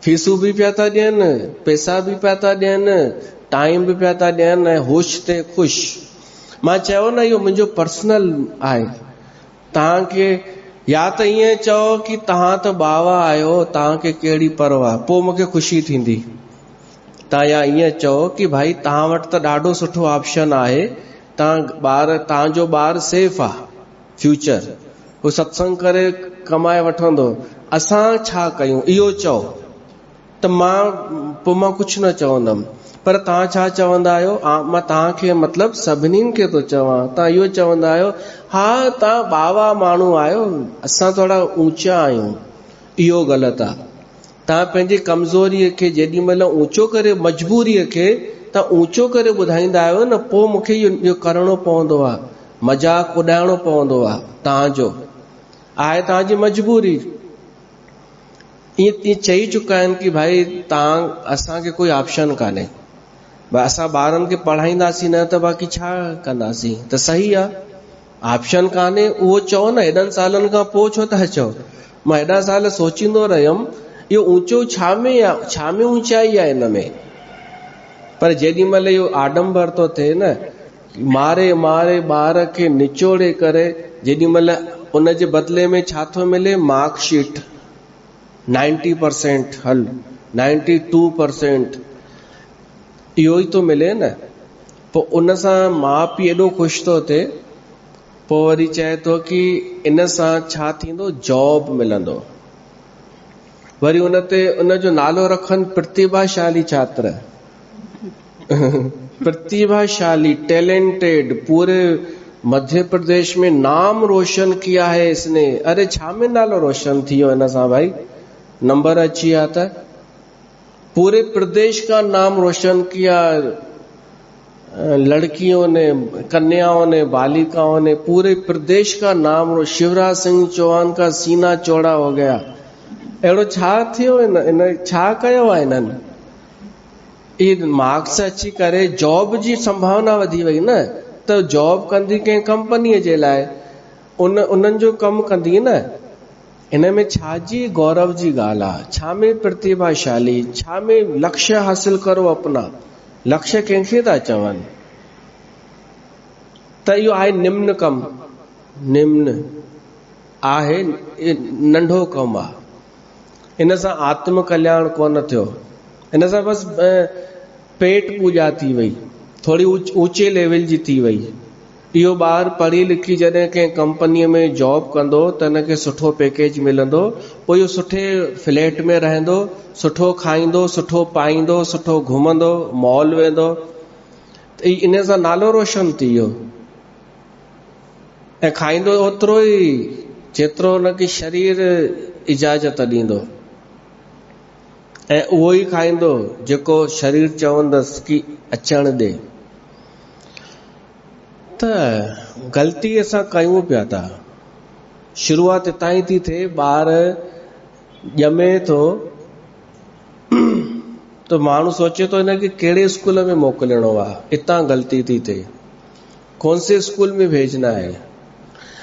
फीसूं बि पिया था ॾियनि, पैसा बि पिया था ॾियनि, टाइम बि पिया था ॾियनि, ऐं होश ते ख़ुशि। मां चयो न, इहो मुंहिंजो पर्सनल आहे। तव्हांखे या त ईअं चओ कि तव्हां त बावा आहियो, तव्हांखे कहिड़ी परवाह, पोइ मूंखे ख़ुशी थींदी। तव्हां या ईअं चओ कि भाई तव्हां वटि त ॾाढो सुठो ऑप्शन आहे, तव्हांजो ॿार सेफ आहे, फ्यूचर, हू सत्संग करे कमाए वठंदो, असां छा कयूं, इहो चओ त मां कुछ न चवंदमि, पर तव्हां छा चवंदा आहियो? मां तव्हांखे मतिलबु सभिनीनि खे थो चवां, तव्हां इहो चवंदा आहियो, हा तव्हां बावा माण्हू आहियो, असां थोरा ऊचा आहियूं। इहो ग़लति आहे। तव्हां पंहिंजी कमज़ोरीअ खे जेॾी महिल ऊचो करे, मजबूरीअ खे तव्हां ऊचो करे ॿुधाईंदा आहियो न, पोइ मूंखे इहो करिणो पवंदो आहे, मज़ाक उॾाइणो पवंदो आहे। तव्हांजो आहे तव्हांजी मजबूरी। ईअं चई चुका आहिनि कि भाई तव्हां असांखे कोई ऑप्शन कान्हे, असां ॿारनि खे पढ़ाईंदासीं न त बाक़ी छा कंदासीं? त सही आहे, ऑप्शन कान्हे उहो चओ न। हेॾनि सालनि खां पोइ छो था चओ? मां हेॾा साल सोचींदो रहियुमि इहो ऊचो छा में आहे, छा में ऊचाई आहे हिन में। पर जेॾी महिल इहो आडंबर थो थिए न, मारे मारे ॿार खे निचोड़े करे, जेॾी महिल उन जे बदिले में छा थो मिले? मार्कशीट 90%, हल 92%, इहो ई थो मिले न। पोइ उन सां माउ पीउ एॾो ख़ुशि थो थिए, पोइ वरी चए थो कि इन सां छा थींदो? जॉब मिलंदो। वरी उन ते उन जो नालो रखनि प्रतिभाशाली छात्र। प्रतिभाशाली, टैलेंटेड, पूरे मध्य प्रदेश में नाम रोशन किया है इसने। अरे छा में नालो रोशन थियो इन सां भाई? नंबर अची विया त पूरे प्रदेश का नाम रोशन किया, लड़कियों ने, कन्याओं ने, बालिकाओं ने, पूरे प्रदेश का नाम। शिवराज सिंह चौहान का सीना चौड़ा हो गया। अहिड़ो छा थियो? इन छा कयो आहे इन्हनि? ई मार्क्स अची करे जॉब जी संभावना वधी वई न। त जॉब कंदी कंहिं कंपनीअ जे लाइ, उन्हनि जो कमु कंदी न। इन में छा जी गौरव जी ॻाल्हि आहे? छा में प्रतिभाशाली? छा में लक्ष्य हासिल करो अपना? लक्ष्य कंहिंखे था चवनि? त इहो आहे निम्न कमु। निम्न आहे, नंढो कमु आहे। इन सां आत्म कल्याण कोन थियो, इन सां बसि पेट पूजा थी वई, थोरी ऊचे लेवल जी थी वई। इहो ॿार पढ़ी लिखी जॾहिं कंहिं कंपनीअ में जॉब कंदो त हिनखे सुठो पैकेज मिलंदो, पोइ इहो सुठे फ्लैट में रहंदो, सुठो खाईंदो, सुठो पाईंदो, सुठो घुमंदो, मॉल वेंदो, इन सां नालो रोशन थी वियो। ऐं खाईंदो ओतिरो ई जेतिरो हुनखे शरीर इजाज़त ॾींदो, ऐं उहो ई खाईंदो जेको शरीर चवंदसि कि अचण ॾे। त ग़लती असां कयूं पिया था। शुरूआत हितां ई थी थिए। ॿार ॼमे थो त माण्हू सोचे थो हिनखे कहिड़े स्कूल में मोकिलिणो आहे। हितां ग़लती थी थिए। कौन से स्कूल में भेजना है?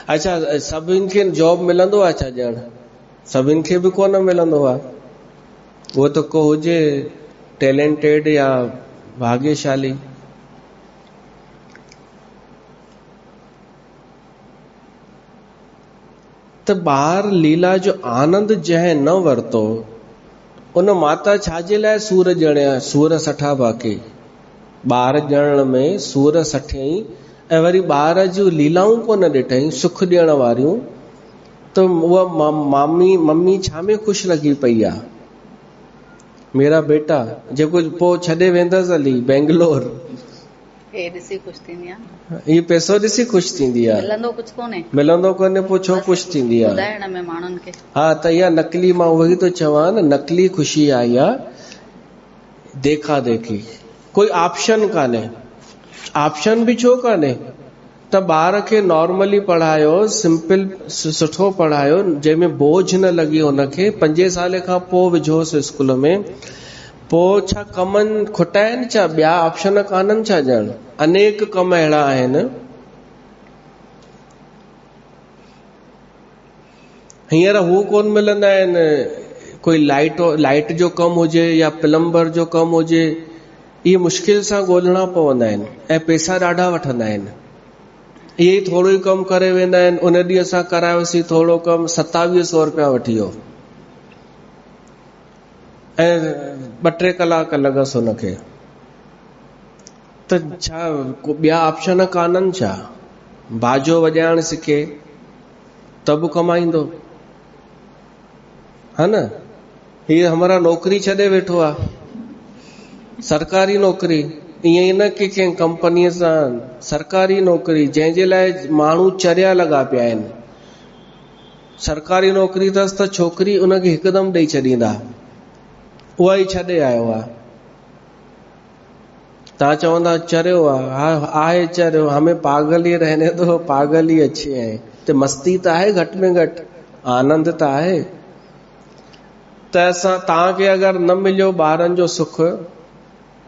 अच्छा, सभिनि खे जॉब मिलंदो आहे छा? ॼण सभिनि खे बि कोन मिलंदो आहे। वो तो को हुजे टैलेंटेड या भाग्यशाली। त ॿार लीला जो आनंद जंहिं न वरितो, उन माता छाजे लाइ सूर ॼणिया? सूर सठा बाक़ी ॿार ॼणण में सूर सठियईं, ऐं वरी ॿार जूं लीलाऊं कोन ॾिठईं, सुख ॾियण वारियूं। त उहा मम्मी छा में ख़ुशि लॻी पई आहे? मेरा बेटा, जेको पोइ छॾे वेंदसि हली बेंगलोर, इहो पैसो ॾिसी ख़ुशि थींदी आहे। मिलंदो कोन्हे, पोइ छो ख़ुशि थींदी आहे? हा, त इहा नकली, मां उहो ई थो चवां न, नकली ख़ुशी आई आहे, देखा देखी। कोई ऑप्शन कान्हे। ऑप्शन बि छो कान्हे? त ॿार खे नॉर्मली पढ़ायो, सिंपल सुठो पढ़ायो, जंहिंमें बोझ न लॻी हुनखे। 5 साल खां पोइ विझोसि स्कूल में। पोइ छा कमनि खुटाइनि छा? ॿिया ऑप्शन कान्हनि छा? ॼण अनेक कम अहिड़ा आहिनि। हींअर हू कोन मिलंदा आहिनि, कोई लाइट जो कमु हुजे या प्लम्बर जो कमु हुजे, इहे मुश्किल सां ॻोल्हणा पवंदा आहिनि, ऐं पैसा ॾाढा वठंदा आहिनि। इहे ई थोरो ई कमु करे वेंदा आहिनि। उन ॾींहुं असां करायोसीं थोरो कमु, 2700 रुपया वठी वियो, ऐं 2-3 कलाक लॻसि हुनखे। त छा ॿिया ऑप्शन कान्हनि छा? बाजो वॼाइण सिखे त बि कमाईंदो, हा न? हीअ हमारा नौकरी छॾे वेठो आहे, सरकारी नौकरी। ईअं न की कंहिं कंपनीअ सां, सरकारी नौकरी जंहिंजे लाइ माण्हू चरिया लॻा पिया आहिनि। सरकारी नौकरी अथसि त छोकिरी उनखे हिकदमि ॾेई छॾींदा, उहा ई छॾे आयो आहे। तव्हां चवंदा चरियो आहे चरियो, हमें पागल ही रहने दो, पागल ही अच्छे हैं। त मस्ती त आहे, घटि में घटि आनंद त आहे। त असां तव्हांखे अगरि न मिलियो ॿारनि जो सुख,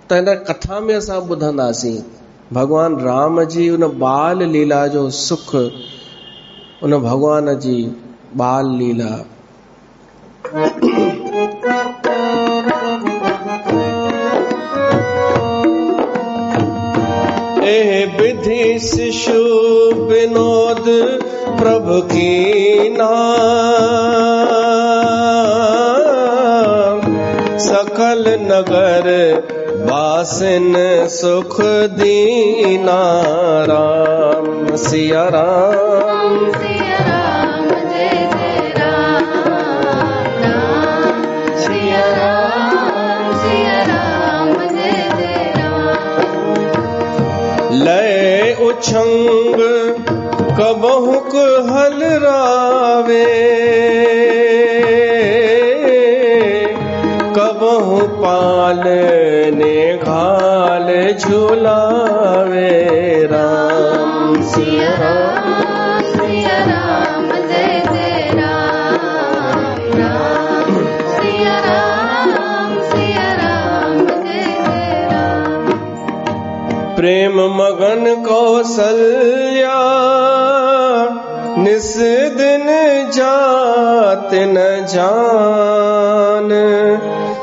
त हिन कथा में असां ॿुधंदासीं भॻवान राम जी उन बाल लीला जो सुख, उन भॻवान जी बाल लीला। विधि शिशु विनोद प्रभु की नाम, सकल नगर वासिन सुख दीना। राम सिया राम, सिया राम जय जय राम, राम सिया राम, सिया राम जय जय राम। लय उछंग कबहुक हलरावे, कबहु पालने घाल झुलावे। राम सिया राम, सिया राम जय जय राम, राम सिया राम, सिया राम जय जय राम। प्रेम मगन कौशल्या निस दिन जात न जान,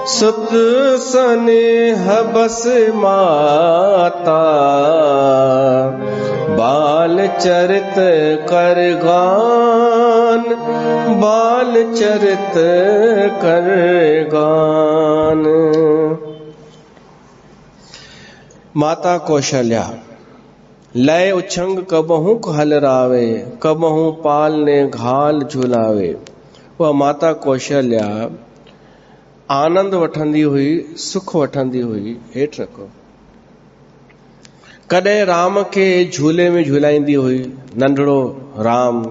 सुत स्नेह बस माता, बाल चरित कर गान, बाल चरित कर गान। माता कौशल्या, लय उछंग कबहू हलरावे, कबहू पाल ने घाल झुलावे। वह माता कौशल्या आनंद वठंदी हुई, सुख वठंदी हुई। हेठि रखो। कॾहिं राम खे झूले में झुलाईंदी हुई, नंढड़ो राम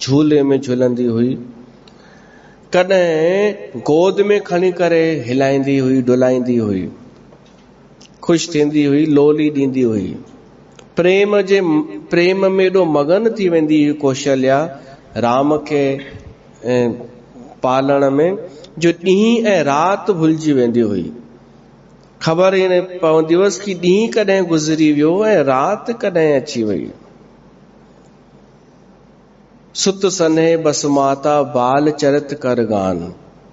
झूले में झुलंदी हुई। कॾहिं गोद में खणी करे हिलाईंदी हुई, डुलाईंदी हुई, ख़ुशि थींदी हुई, लोली ॾींदी हुई। प्रेम में एॾो मगन थी वेंदी हुई कौशल्या राम खे पालण में, जो ॾींहुं ऐं राति भुलिजी वेंदी हुई। ख़बर ई न पवंदी हुअसि कि ॾींहुं कॾहिं गुज़री वियो ऐं राति कॾहिं अची वई। सुत सन्हे बस माता, बाल चरित कर गान।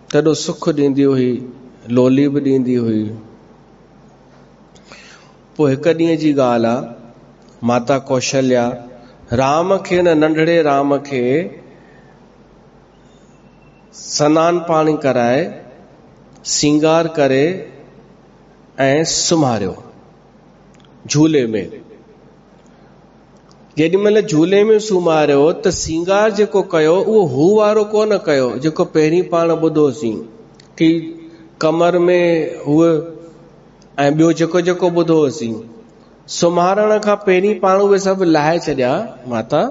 तॾो सुख ॾींदी हुई, लोली बि ॾींदी हुई। पोइ हिकु ॾींहं जी ॻाल्हि आहे, माता कौशल्या राम खे, न नंढड़े राम खे सनानु पाणी कराए, सिंगार करे ऐं सुम्हारियो झूले में। जेॾी महिल झूले में सुम्हारियो त सिंगार जेको कयो उहो हू वारो कोन कयो जेको पहिरीं पाण ॿुधोसीं कि कमर में हूअ, ऐं ॿियो जेको जेको ॿुधोसीं। सुम्हारण खां पहिरीं पाण उहे सभु लाहे छॾिया माता,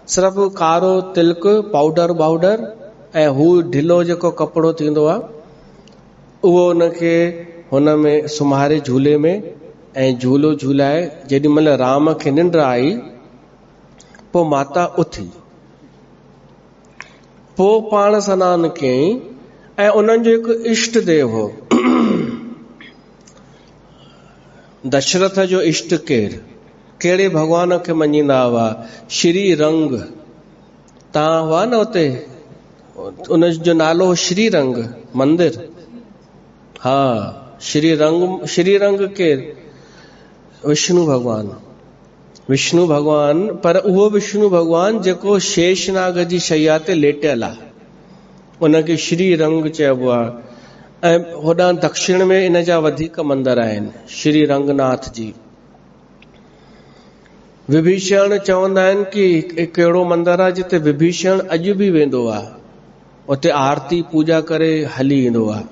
सिर्फ़ु कारो तिलक, पाउडर वाउडर ऐं हू ढिलो जेको कपिड़ो थींदो आहे उहो उनखे हुन में सुम्हारे झूले में, ऐं झूलो झूलाए। जेॾी महिल राम खे निंड आई पोइ माता उथी, पोइ पाण सनानु कयईं। ऐं उन्हनि जो हिकु इष्ट देव हो, दशरथ जो इष्ट केरु, कहिड़े भॻवान खे मञींदा हुआ? श्री रंग। तव्हां हुआ न उते, उन जो नालो श्री रंग मंदिर। हा, श्री रंग। श्री रंग केरु? विष्णु भॻवान। विष्णु भॻवान, पर उहो विष्णु भॻवान जेको शेषनाग जी शैया ते लेटियल आहे, उनखे श्री रंग चइबो आहे। ऐं होॾां दक्षिण में इन जा वधीक मंदर आहिनि, श्री रंगनाथ जी। विभीषण चवंदा आहिनि कि हिकु अहिड़ो मंदरु आहे जिते विभीषण अॼु बि वेंदो आहे। उते आरती पूजा करे हली ईंदो आहे।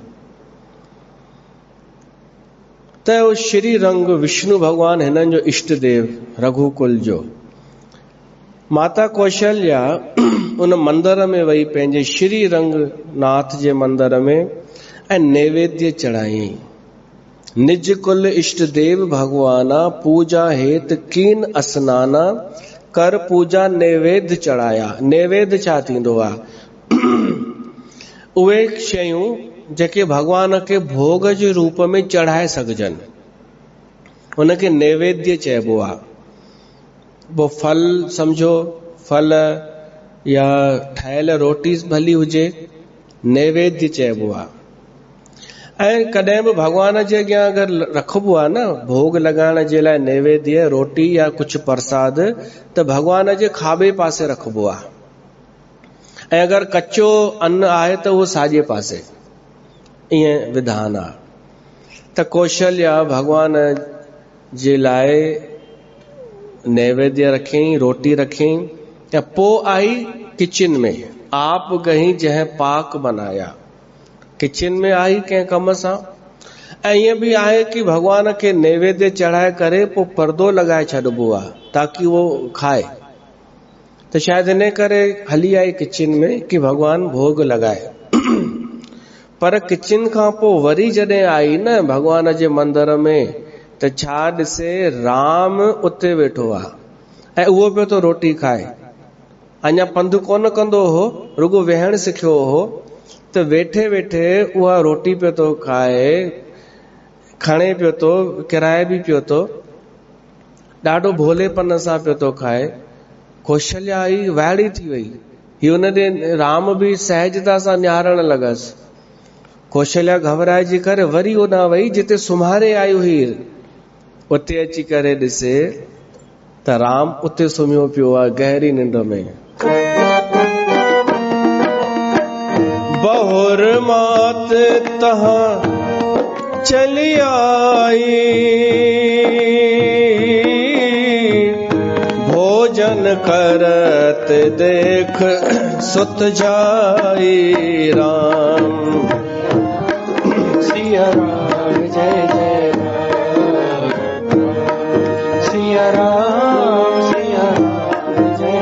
त उहो श्री रंग विष्णु भगवान हिननि जो इष्ट देव रघुकुल जो। माता कौशल्या उन मंदर में वही पंहिंजे श्री रंग नाथ जे मंदर में ऐं नैवेद्य चढ़ाई। निज कुल इष्ट देव भगवाना पूजा हेत कीन अस्नाना कर पूजा नैवेद्य चढ़ाया। नैवेद्य छा थींदो आहे? उहे शयूं जेके भगवान खे भोग जे रूप में चढ़ाए सघजनि, उनखे नैवेद्य चइबो आहे। वो फल समझो, फल या ठहियल रोटी भली हुजे, नैवेद्य चइबो आहे। ऐं कॾहिं बि भगवान जे अॻियां अगरि रखबो आहे न भोग लॻाइण जे लाइ नैवेद्य रोटी या कुझु प्रसाद, त भगवान जे खाॿे पासे रखबो आहे, ऐं अगरि कचो अन्न आहे त उहो साॼे पासे। ईअं विधान आहे। त कौशल्या भगवान जे लाइ नैवेद्य रखियईं, रोटी रखियईं, त पोइ आई किचन में। आप गही जंहिं पाक बनाया। किचन में आई कंहिं कम सां। ऐं ईअं बि आहे कि भगवान खे नैवेद्य चढ़ाए करे पोइ पर्दो लॻाए छॾिबो आहे ताकि उहो खाए। त शायदि इन करे हली आई किचन में कि भगवान भोग लॻाए। पर किचन खां पोइ वरी जॾहिं आई न भगवान जे मंदर में, त छा ॾिसे, राम उते वेठो आहे ऐं उहो पियो तो रोटी खाए। अञा पंधु कोन कंदो हो, रुगो वेहण सिखियो हो, त वेठे वेठे उहा रोटी पियो तो खाए, खणे पियो तो, किराए बि पियो तो, ॾाढो भोलेपन सां पियो तो खाए। कौशल्या आई वाइड़ी थी वई। ही हुन ॾे राम बि सहजता सां निहारण लॻसि। कौशल्या घबराइजी करे वरी होॾां वई जिते सुम्हारे आई हुई। उते अची करे ॾिसे त राम उते सुम्हियो पियो आहे गहरी निंड में। बहुर मात तहां चली आई, भोजन करत देख सुत जाई राम। सिया राम जय जय राम, सिया राम जय।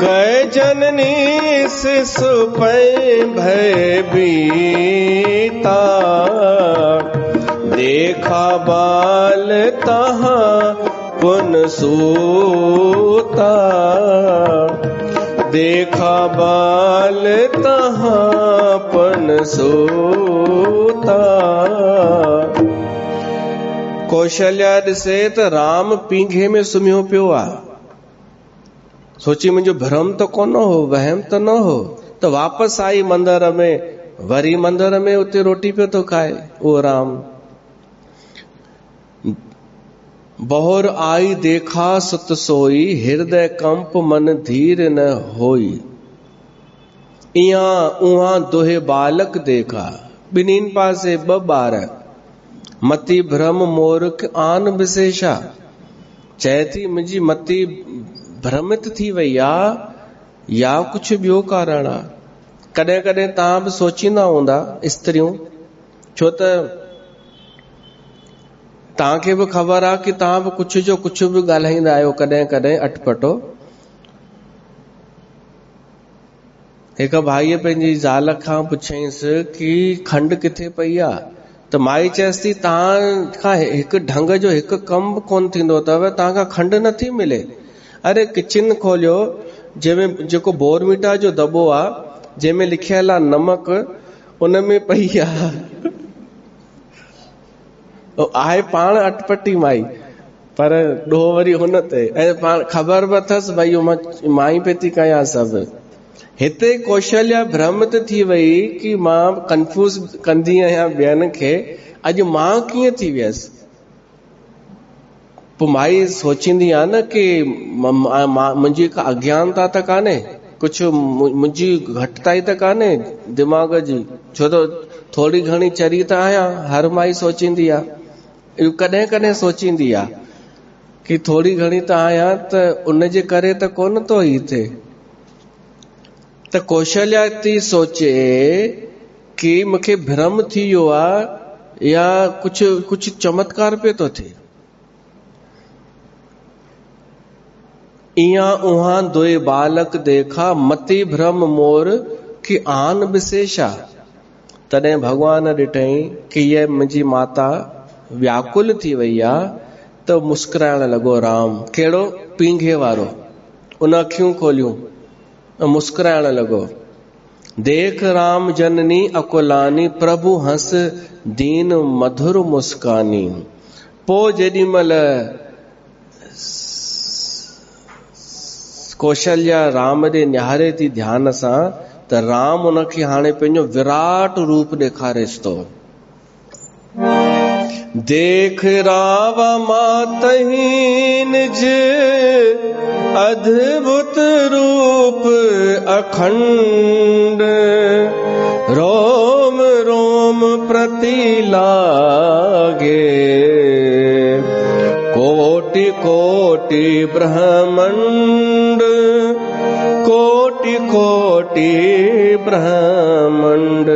गए जननी शिशु पै भय बीता, देखा बाल तहां पुन सूता। देखा बाल तहां पुन सूता। कौशल्या ॾिसे त राम पींघे में सुम्हियो पियो आहे। सोची मुंहिंजो भ्रम त कोन हो, वहम त न हो। त वापसि आई मंदर में, वरी मंदर में उते रोटी पियो थो खाए उहो राम। बहुर आई देखा सुत सोई, हृदय कंप मन धीर न होई। इया उहा दोहे बालक देखा। ॿिन्हिनि पासे ॿ ॿार। मती भ्रम मोरख आन विशेषा। चए थी मुंहिंजी मती भ्रमित थी वई आहे या कुझु ॿियो कारण आहे। कॾहिं कॾहिं तव्हां बि सोचींदा हूंदा स्त्रियूं, छो त तव्हांखे बि ख़बर आहे कि तव्हां बि कुझु जो कुझु बि ॻाल्हाईंदा आहियो कॾहिं कॾहिं अटपटो। हिकु भाईअ पंहिंजी ज़ाल खां पुछईंसि कि खंडु किथे पई आहे, त माई चएसि थी तव्हां खां हिकु ढंग जो हिकु कमु बि कोन थींदो अथव, तव्हां खां खंडु नथी मिले। अरे किचन खोलियो, जंहिंमें जेको बोरमिटा जो दॿो आहे, जंहिंमें लिखियल आहे नमक, उन में पई आहे। आहे पाण अटपटी माई, पर ॾोह वरी हुन ते, ऐं पाण ख़बर बि अथसि भई माई पे थी कयां सभु। हिते कौशल्या भ्रमित थी वई कि मां कंफ्यूज कंदी आहियां ॿियनि खे, अॼु मां कीअं थी वियसि। पोइ माई सोचींदी आहे न कि मुंहिंजी का अज्ञानता त कान्हे, कुझु मुंहिंजी घटिताई त कान्हे दिमाग़ जी, छो त थोरी घणी चरी त आहियां। हर माई सोचींदी आहे, कॾहिं कॾहिं सोचींदी आहे कि थोरी घणी त आहियां, त उन जे करे त कोन थो ई थिए। त कौशल्या थी सोचे कि मूंखे भ्रम थी वियो आहे या कुछ चमत्कार पे तो थे। इया उहा दोए बालक देखा मति भ्रम मोर कि आन विशेषा। तॾहिं भगवान ॾिठई कि ये मुंहिंजी माता व्याकुल थी वई आहे त मुस्कुराइण लॻो राम। कहिड़ो? पींघे वारो। उन अखियूं खोलियूं, मुस्कुराइण लॻो। देख राम जननी अकुलानी प्रभु हंस दीन मधुर मुस्कानी। पोइ जेॾी महिल कौशल्या राम ॾे निहारे थी ध्यान सां त राम उनखे हाणे पंहिंजो विराट रूप ॾेखारेसि थो। देख राव मातहि निज अद्भुत रूप अखंड। रोम रोम प्रति लागे कोटि कोटि ब्रह्मांड। कोटि कोटि ब्रह्मांड।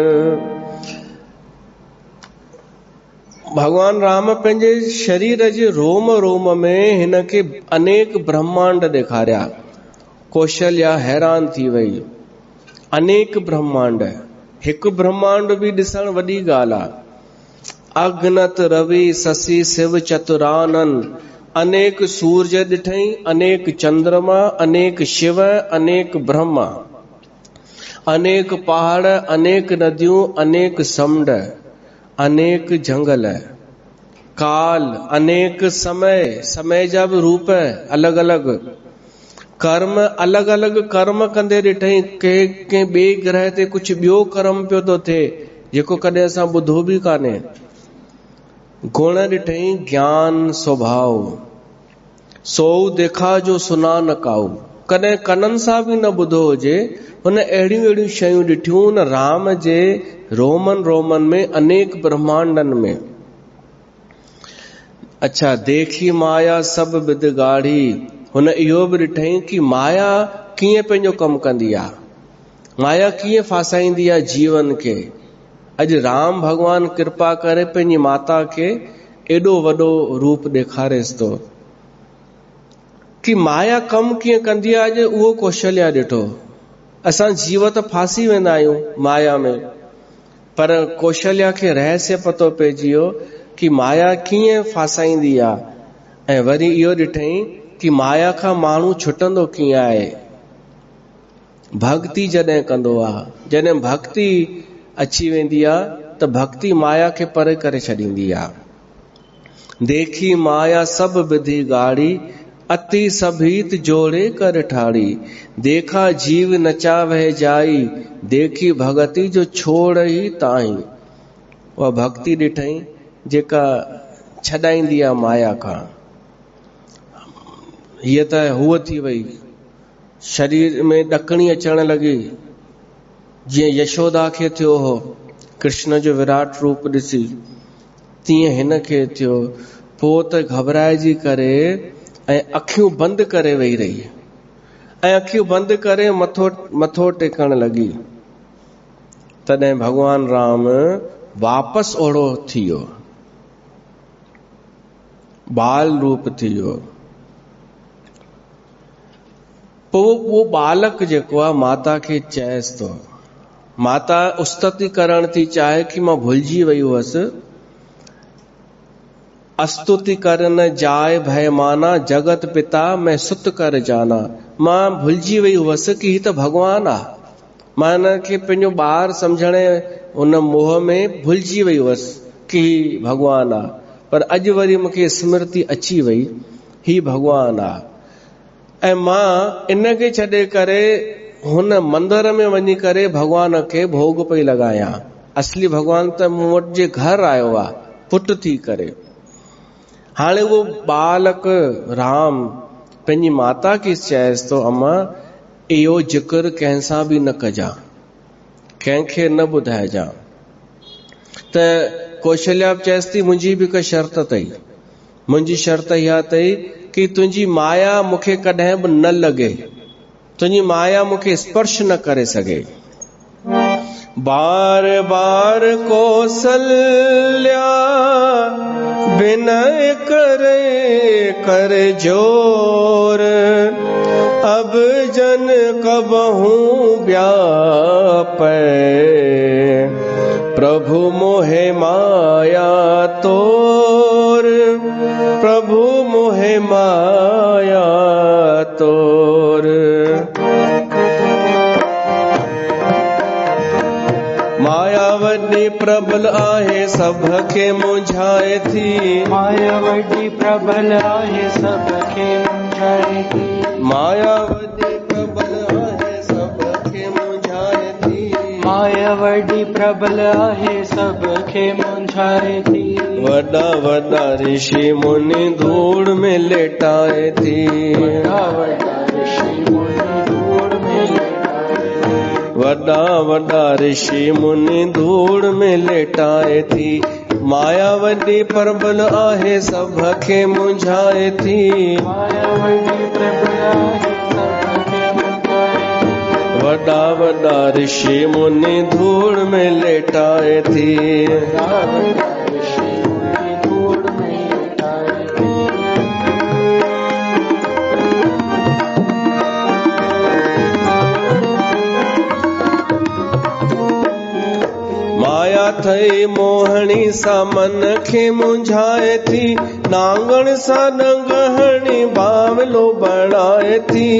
भगवान राम पंहिंजे शरीर जे रोम रोम में हिन खे अनेक ब्रह्मांड ॾेखारिया। कौशल्या हैरान थी वई। अनेक ब्रह्मांड, हिकु ब्रह्मांड बि ॾिसण वॾी ॻाल्हि आहे। अगनत रवि शशि शिव चतुरानन। अनेक सूरज ॾिठई, अनेक चंद्रमा, अनेक शिव, अनेक ब्रह्मा, अनेक पहाड़, अनेक नदियूं, अनेक समुंड, अनेक जंगल, काल, अनेक समय, समय जा भी रूप अलग अलग, कर्म अलग अलग कर्म कंदे ॾिठई। के ॿिए ग्रह ते कुछ ॿियो कर्म पियो थो थिए जेको कॾहिं असां ॿुधो बि कान्हे। गुण ॾिठई ज्ञान स्वभाव, सो देखा जो सुना न काऊ। कॾहिं कननि सां बि न ॿुधो हुजे, हुन अहिड़ियूं अहिड़ियूं शयूं ॾिठियूं न राम जे रोमन रोमन में, अनेक ब्रह्मांडन में। अच्छा, देखी माया सब विद गाढ़ी। हुन इहो बि ॾिठई कि माया कीअं पंहिंजो कमु कंदी आहे, माया कीअं फासाईंदी आहे जीवन खे। अॼु राम भगवान कृपा करे पंहिंजी माता खे एॾो वॾो रूप ॾेखारेसि थो कि माया कमु कीअं कंदी आहे। अॼु उहो कौशल्या ॾिठो। असां जीवत फासी वेंदा आहियूं माया में, पर कौशल्या खे रहस्य पतो पइजी वियो कि माया कीअं फासाईंदी आहे। ऐं वरी इहो ॾिठई कि माया खां माण्हू छुटंदो कीअं आहे। भक्ति जॾहिं कंदो आहे, जॾहिं भक्ति अची वेंदी आहे त भक्ति माया खे परे करे छॾींदी आहे। देखी माया सब विधि गाड़ी अति सभीत जोड़े कर ठाड़ी। देखा जीव नचावे जाई देखी भगति जो छोड़ ही ताई। उहा भक्ति ॾिठई जेका छॾाईंदी आहे माया खां। हीअ त हूअ थी वई, शरीर में ॾकणी अचण लॻी जीअं यशोदा खे थियो हो कृष्ण जो विराट रूप ॾिसी, तीअं हिन खे थियो। पोइ त घबराइजी करे ऐं अखियूं बंदि करे वेही रही, ऐं अखियूं बंदि करे मथो टेकण लॻी। तॾहिं भगवान राम वापसि ओढ़ो थी वियो, बाल रूप थी वियो। पोइ उहो बालक जेको आहे माता खे चएसि थो, माता उस्तति करण थी चाहे कि मां भुलिजी वई हुअसि। अस्तुति कर न जाए भय माना जगत पिता मैं सुत कर जाना। मां भुलिजी वई हुअसि कि ही त भगवान आहे। मां हिन खे पंहिंजो ॿार सम्झण उन मोह में भुलिजी वई हुअसि कि भगवान आहे, पर अॼु वरी मूंखे स्मृति अची वई ही भगवान आहे। ऐं मां इन खे छॾे करे हुन मंदर में वञी करे भगवान खे भोग पई लॻायां। असली भगवान त मूं वटि जे घर आयो आहे पुट थी करे। हाणे उहो बालक राम पंहिंजी माता खे चएसि थो, अम्मा इहो जिक्र कंहिंसां बि न कजां, कंहिंखे न ॿुधाइजां। त कौशल्या चएसि थी मुंहिंजी बि हिकु शर्त अथई, मुंहिंजी शर्त इहा अथई कि तुंहिंजी माया मूंखे कॾहिं बि न लॻे, तुंहिंजी माया मूंखे स्पर्श न करे सघे। बार बार कौसल्या विनय करे कर जोर, अब जन कबहू व्यापै, प्रभु मोहे माया तोर, प्रभु मोहे माया तोर। माया वॾी प्रबल आहे सभ खे मुंझाए थी, माया वॾी प्रबल आहे सभ खे मुंझाए थी, माया वॾी प्रबल आहे सभ खे मुंझाए थी, माया वॾी प्रबल आहे सभ खे मुंझाए थी। वॾा वॾा ऋषि मुनि धूड़ में लेटाए थी, वॾा वॾा ऋषि मुनि धूड़ में लेटाए थी, वॾा वॾा ऋषि मुनि धूड़ में लेटाए थी। माया वॾी प्रबल आहे सभ खे मुंझाए थी, माया वॾी प्रबल आहे सभ खे मुंझाए थी, वॾा वॾा ऋषि मुनि धूड़ में लेटाए थी। वॾा वॾा ऋषि मुनि धूड़ में लेटाए थी। माया थई मोहणी सा मन खे मुंझाए थी, नांगण सा डंगहणी बावलो बणाए थी,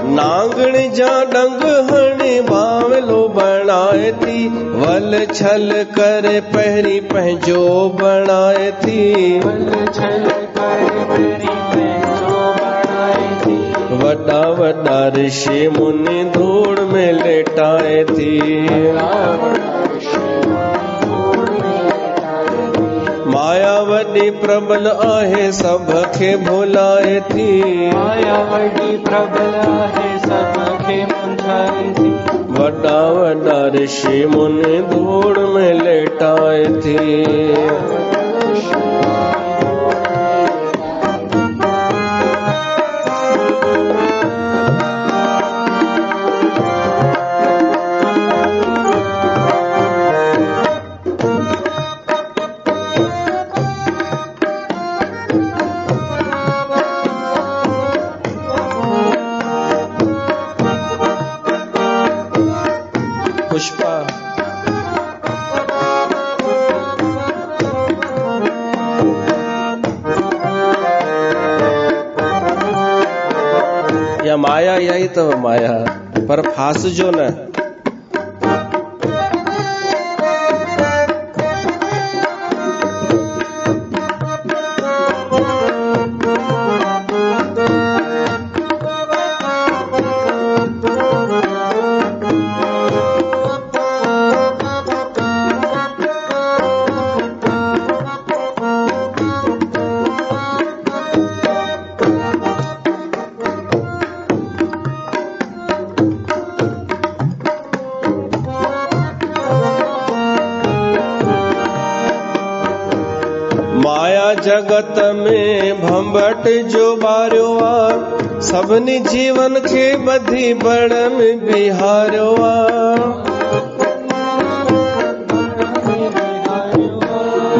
नांगण जा डंगहणी बावलो बणाए थी, वल छल करे पहिरीं पंहिंजो बणाए थी, वल छल करे पहिरीं पंहिंजो बणाए थी, वॾा वॾा ऋषि मुनि धूड़ में लेटाए थी। माया वॾी प्रबल आहे सभ खे भुलाए थी, माया वॾी प्रबल आहे सभ खे मुंझाए थी, वॾा वॾा ऋषि मुनि धूड़ में लेटाए थी। पुष्पा या माया इहा ई अथव माया, पर फासजो न। माया जगत में भंभट जो बारियो आ, सभिनी जीवन खे ॿधी बड़ में बिहारियो आ।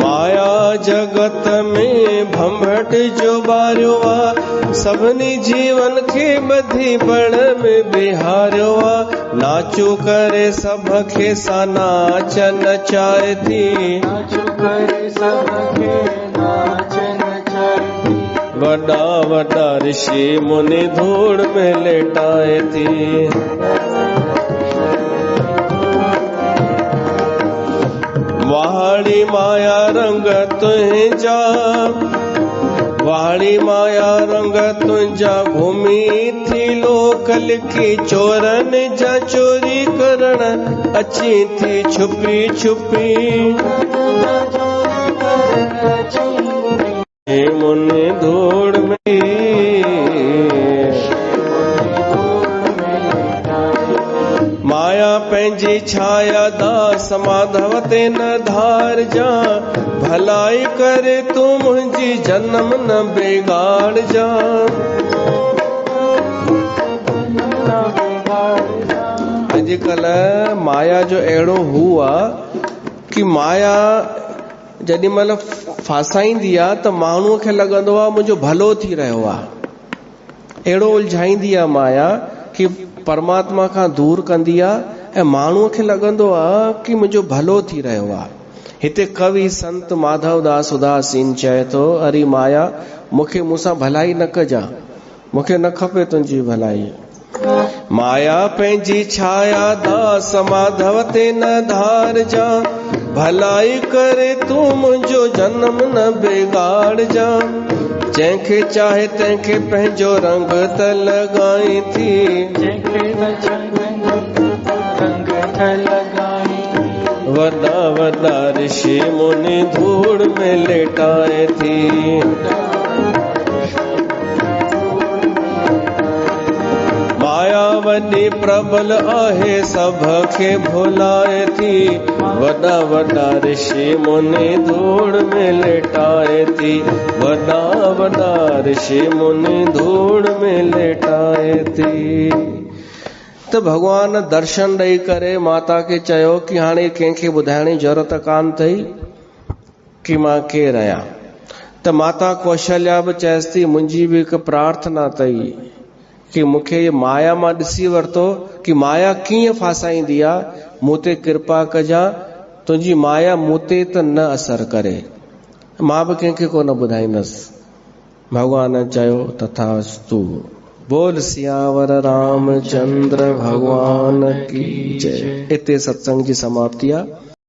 माया जगत में भंभट जो बारियो आ, सभिनी जीवन खे ॿधी बड़ में बिहारियो आ। नाचो करे सभ खे सा नाच नचाए थी, नाचो करे सभ खे नाच नचाए थी, वॾा वॾा ऋषि मुनि धूड़ में लेटाए थी। वाड़ी माया रंग तुंहिंजा, वाड़ी माया रंग तुंहिंजा, घुमी थी लोक लिखी चोरन जा चोरी करण अची थी छुपी छुपी। मुनि धूड़ में माया पंहिंजी छाया दास माधव ते न धार जा, भलाई करे तूं मुंहिंजी जन्म न बिगाड़ जा। अॼुकल्ह माया जो अहिड़ो हू आहे कि माया जॾहिं महिल फासाईंदी आहे त माण्हूअ खे लॻंदो आहे मुंहिंजो भलो थी रहियो आहे। अहिड़ो उलझाईंदी आहे माया कि परमात्मा खां दूर कंदी आहे ऐं माण्हूअ खे लॻंदो आहे कि मुंहिंजो भलो थी रहियो आहे। हिते कवि संत माधवदास उदासीन चए थो, अरे माया मूंखे मूंसां भलाई न कजां, मूंखे न खपे तुंहिंजी भलाई। माया पंहिंजी छाया दास माधव ते न धार जा, भलाई करे तूं मुंहिंजो जन्म न बिगाड़ जा। जंहिंखे चाहे तंहिंखे पंहिंजो रंग त लॻाई थी, वॾा वॾा ऋषि मुनि धूड़ में लेटाए थी। माया वॾी प्रबल आहे सभ खे भुलाए थी, वॾा वॾा ऋषि मुनि धूड़ में लेटाए थी, वॾा वॾा ऋषि मुनि धूड़ में लेटाए थी। त भगवान दर्शन ॾेई करे माता खे चयो कि हाणे कंहिंखे ॿुधाइण जी ज़रूरत कान अथई कि मां केरु आहियां। त माता कौशल्या बि चएसि थी, मुंहिंजी बि हिकु प्रार्थना अथई कि मूंखे ये माया मां ॾिसी वरितो कि माया कीअं फासाईंदी आहे, मूं ते कृपा कजां, तुंहिंजी माया मूं ते त न असर करे। मां बि कंहिंखे कोन ॿुधाईंदसि। भगवान चयो तथास्तु। बोल सियावर रामचंद्र भगवान की जय। इते सत्संग जी समाप्ति आहे।